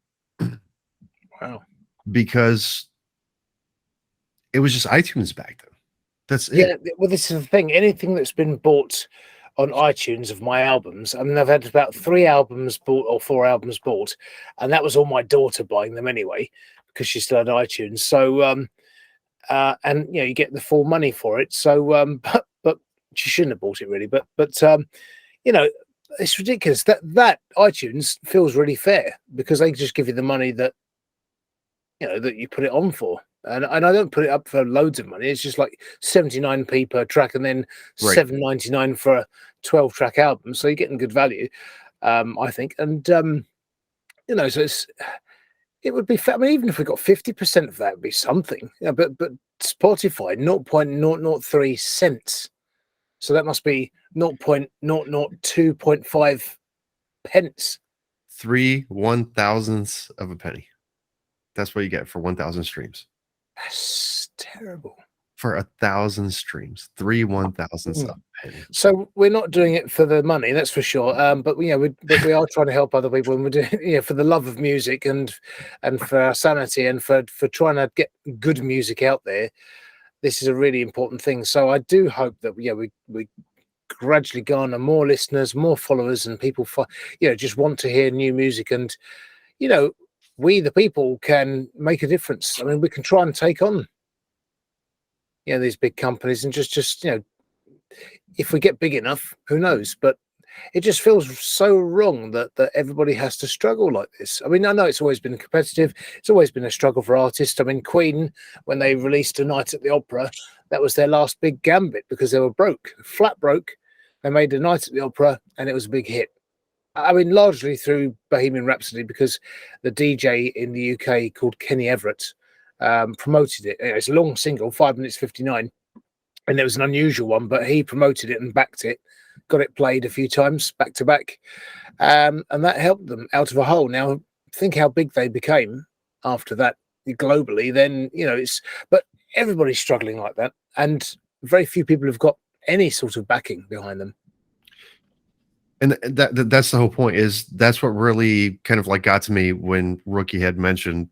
Because it was just iTunes back then. That's it. Yeah, well, this is the thing. Anything that's been bought on iTunes of my albums, I mean, I've had about 3 albums bought or 4 albums bought, and that was all my daughter buying them anyway, because she still had iTunes. So, and you get the full money for it. So, but she shouldn't have bought it really. But it's ridiculous that iTunes feels really fair, because they just give you the money that that you put it on for. And I don't put it up for loads of money. It's just like 79p per track, and then $7.99 for a 12-track album. So you're getting good value, I think. And so it would be fair. I mean, even if we got 50% of that, would be something. Yeah, but Spotify 0.003 cents. So that must be 0.002.5 pence. 3/1000ths of a penny. That's what you get for 1,000 streams. That's terrible. For 1,000 streams, 3/1000ths of a penny. So we're not doing it for the money, that's for sure. But we are trying to help other people, and we're doing for the love of music and for our sanity and for trying to get good music out there. This is a really important thing. So I do hope that we gradually garner more listeners, more followers, and people just want to hear new music. And we the people can make a difference. I mean, we can try and take on these big companies and just if we get big enough, who knows? But it just feels so wrong that everybody has to struggle like this. I mean, I know it's always been competitive. It's always been a struggle for artists. I mean, Queen, when they released A Night at the Opera, that was their last big gambit because they were flat broke. They made A Night at the Opera and it was a big hit. I mean, largely through Bohemian Rhapsody, because the DJ in the UK called Kenny Everett promoted it. It's a long single, 5 minutes 59, and it was an unusual one, but he promoted it and backed it, got it played a few times back to back, and that helped them out of a hole. Now think how big they became after that globally. Then but everybody's struggling like that, and very few people have got any sort of backing behind them. And that's the whole point. Is that's what really kind of like got to me when Rookie had mentioned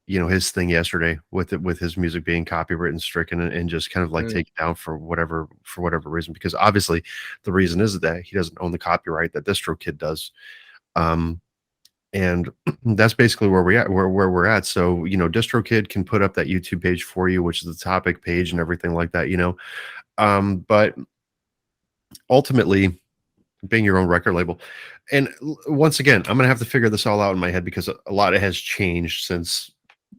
his thing yesterday with his music being copywritten stricken and just kind of like taken down for whatever reason, because obviously the reason is that he doesn't own the copyright, that DistroKid does. And that's basically where we're at. So, DistroKid can put up that YouTube page for you, which is the topic page and everything like that, but ultimately being your own record label. And once again, I'm going to have to figure this all out in my head, because a lot has changed since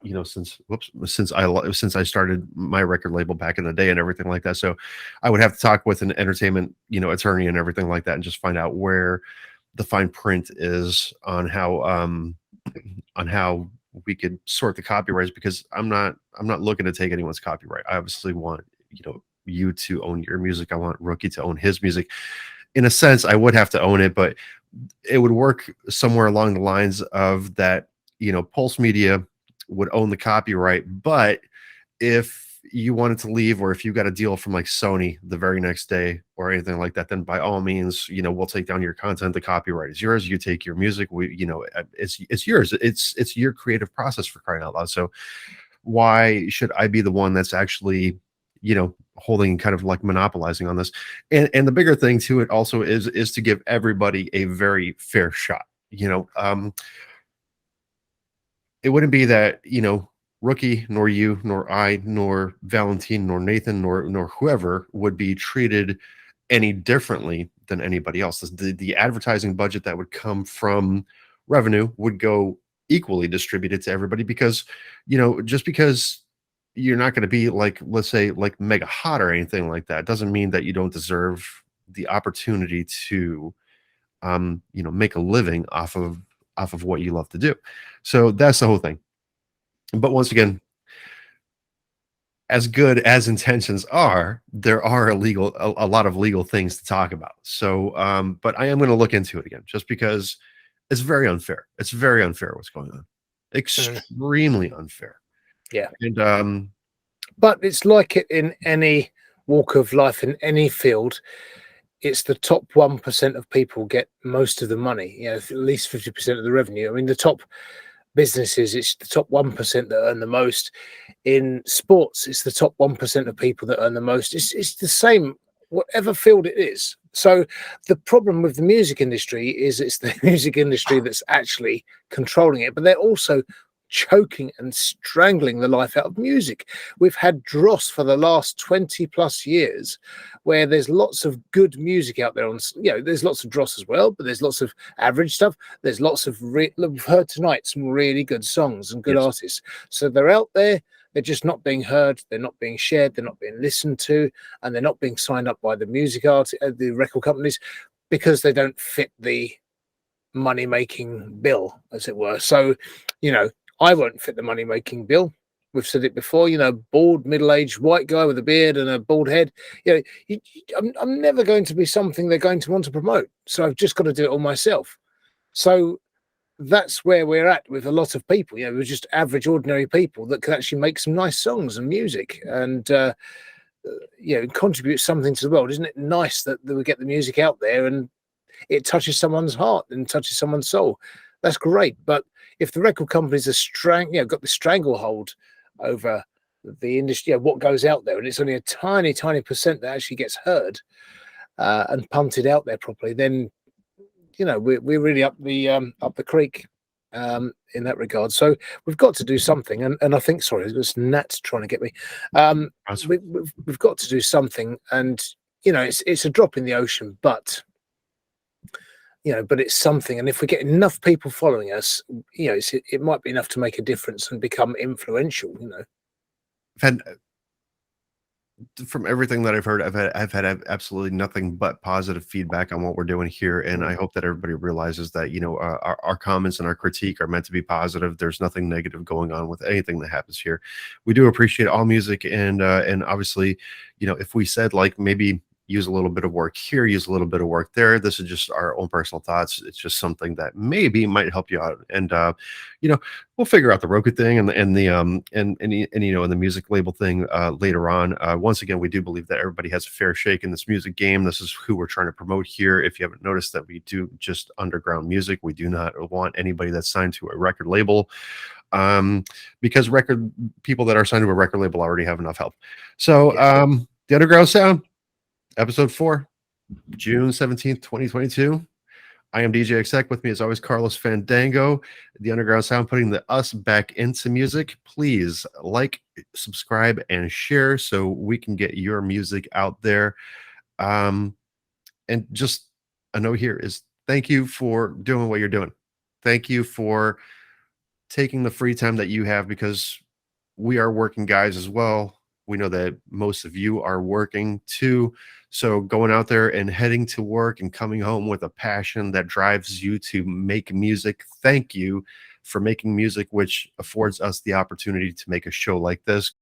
I started my record label back in the day and everything like that. So I would have to talk with an entertainment, attorney and everything like that, and just find out where the fine print is on how we could sort the copyrights, because I'm not looking to take anyone's copyright. I obviously want, you to own your music. I want Rookie to own his music. In a sense, I would have to own it, but it would work somewhere along the lines of that, Pulse Media would own the copyright, but if you wanted to leave, or if you got a deal from like Sony the very next day or anything like that, then by all means, we'll take down your content. The copyright is yours. You take your music. It's yours. It's your creative process, for crying out loud. So why should I be the one that's actually, holding, kind of like monopolizing on this? And the bigger thing to it also is to give everybody a very fair shot. It wouldn't be that, Rookie, nor you, nor I, nor Valentine, nor Nathan, nor whoever would be treated any differently than anybody else. The advertising budget that would come from revenue would go equally distributed to everybody, because, just because you're not going to be like, let's say, like mega hot or anything like that, doesn't mean that you don't deserve the opportunity to, make a living off of what you love to do. So that's the whole thing. But once again, as good as intentions are, there are a lot of legal things to talk about. So, but I am going to look into it again, just because it's very unfair. It's very unfair what's going on. Extremely unfair. Yeah. And but it's like it in any walk of life, in any field. It's the top 1% of people get most of the money, at least 50% of the revenue. I mean, the top businesses, it's the top 1% that earn the most. In sports, it's the top 1% of people that earn the most. It's the same, whatever field it is. So the problem with the music industry is it's the music industry that's actually controlling it, but they're also choking and strangling the life out of music. We've had dross for the last 20 plus years, where there's lots of good music out there. There's lots of dross as well, but there's lots of average stuff. There's lots of we've heard tonight some really good songs and good artists. So they're out there. They're just not being heard. They're not being shared. They're not being listened to, and they're not being signed up by the the record companies, because they don't fit the money-making bill, as it were. So, I won't fit the money-making bill. We've said it before, you know, bald, middle-aged white guy with a beard and a bald head. You know, I'm never going to be something they're going to want to promote. So I've just got to do it all myself. So that's where we're at with a lot of people. You know, we're just average, ordinary people that can actually make some nice songs and music and, you know, contribute something to the world. Isn't it nice that we get the music out there and it touches someone's heart and touches someone's soul? That's great. But if the record companies are got the stranglehold over the industry, what goes out there, and it's only a tiny percent that actually gets heard and punted out there properly, then you know we're really up the creek in that regard. So we've got to do something, and I think, sorry, there's gnats trying to get me. We've got to do something, and you know it's a drop in the ocean, but you know, but it's something. And if we get enough people following us, you know, it might be enough to make a difference and become influential. You know, And from everything that I've heard, I've had absolutely nothing but positive feedback on what we're doing here, and I hope that everybody realizes that, you know, our comments and our critique are meant to be positive. There's nothing negative going on with anything that happens here. We do appreciate all music, and obviously, you know, if we said like maybe use a little bit of work here, use a little bit of work there, this is just our own personal thoughts. It's just something that maybe might help you out, and you know, we'll figure out the Roku thing and the you know, and the music label thing later on. Once again, we do believe that everybody has a fair shake in this music game. This is who we're trying to promote here. If you haven't noticed, that we do just underground music. We do not want anybody that's signed to a record label, because record people that are signed to a record label already have enough help. So the Underground Sound, episode 4, June 17th, 2022. I am DJ Exec. With me, as always, Carlos Fandango. The Underground Sound, putting us back into music. Please like, subscribe, and share so we can get your music out there. And just a note here is thank you for doing what you're doing. Thank you for taking the free time that you have, because we are working guys as well. We know that most of you are working too. So going out there and heading to work and coming home with a passion that drives you to make music. Thank you for making music, which affords us the opportunity to make a show like this.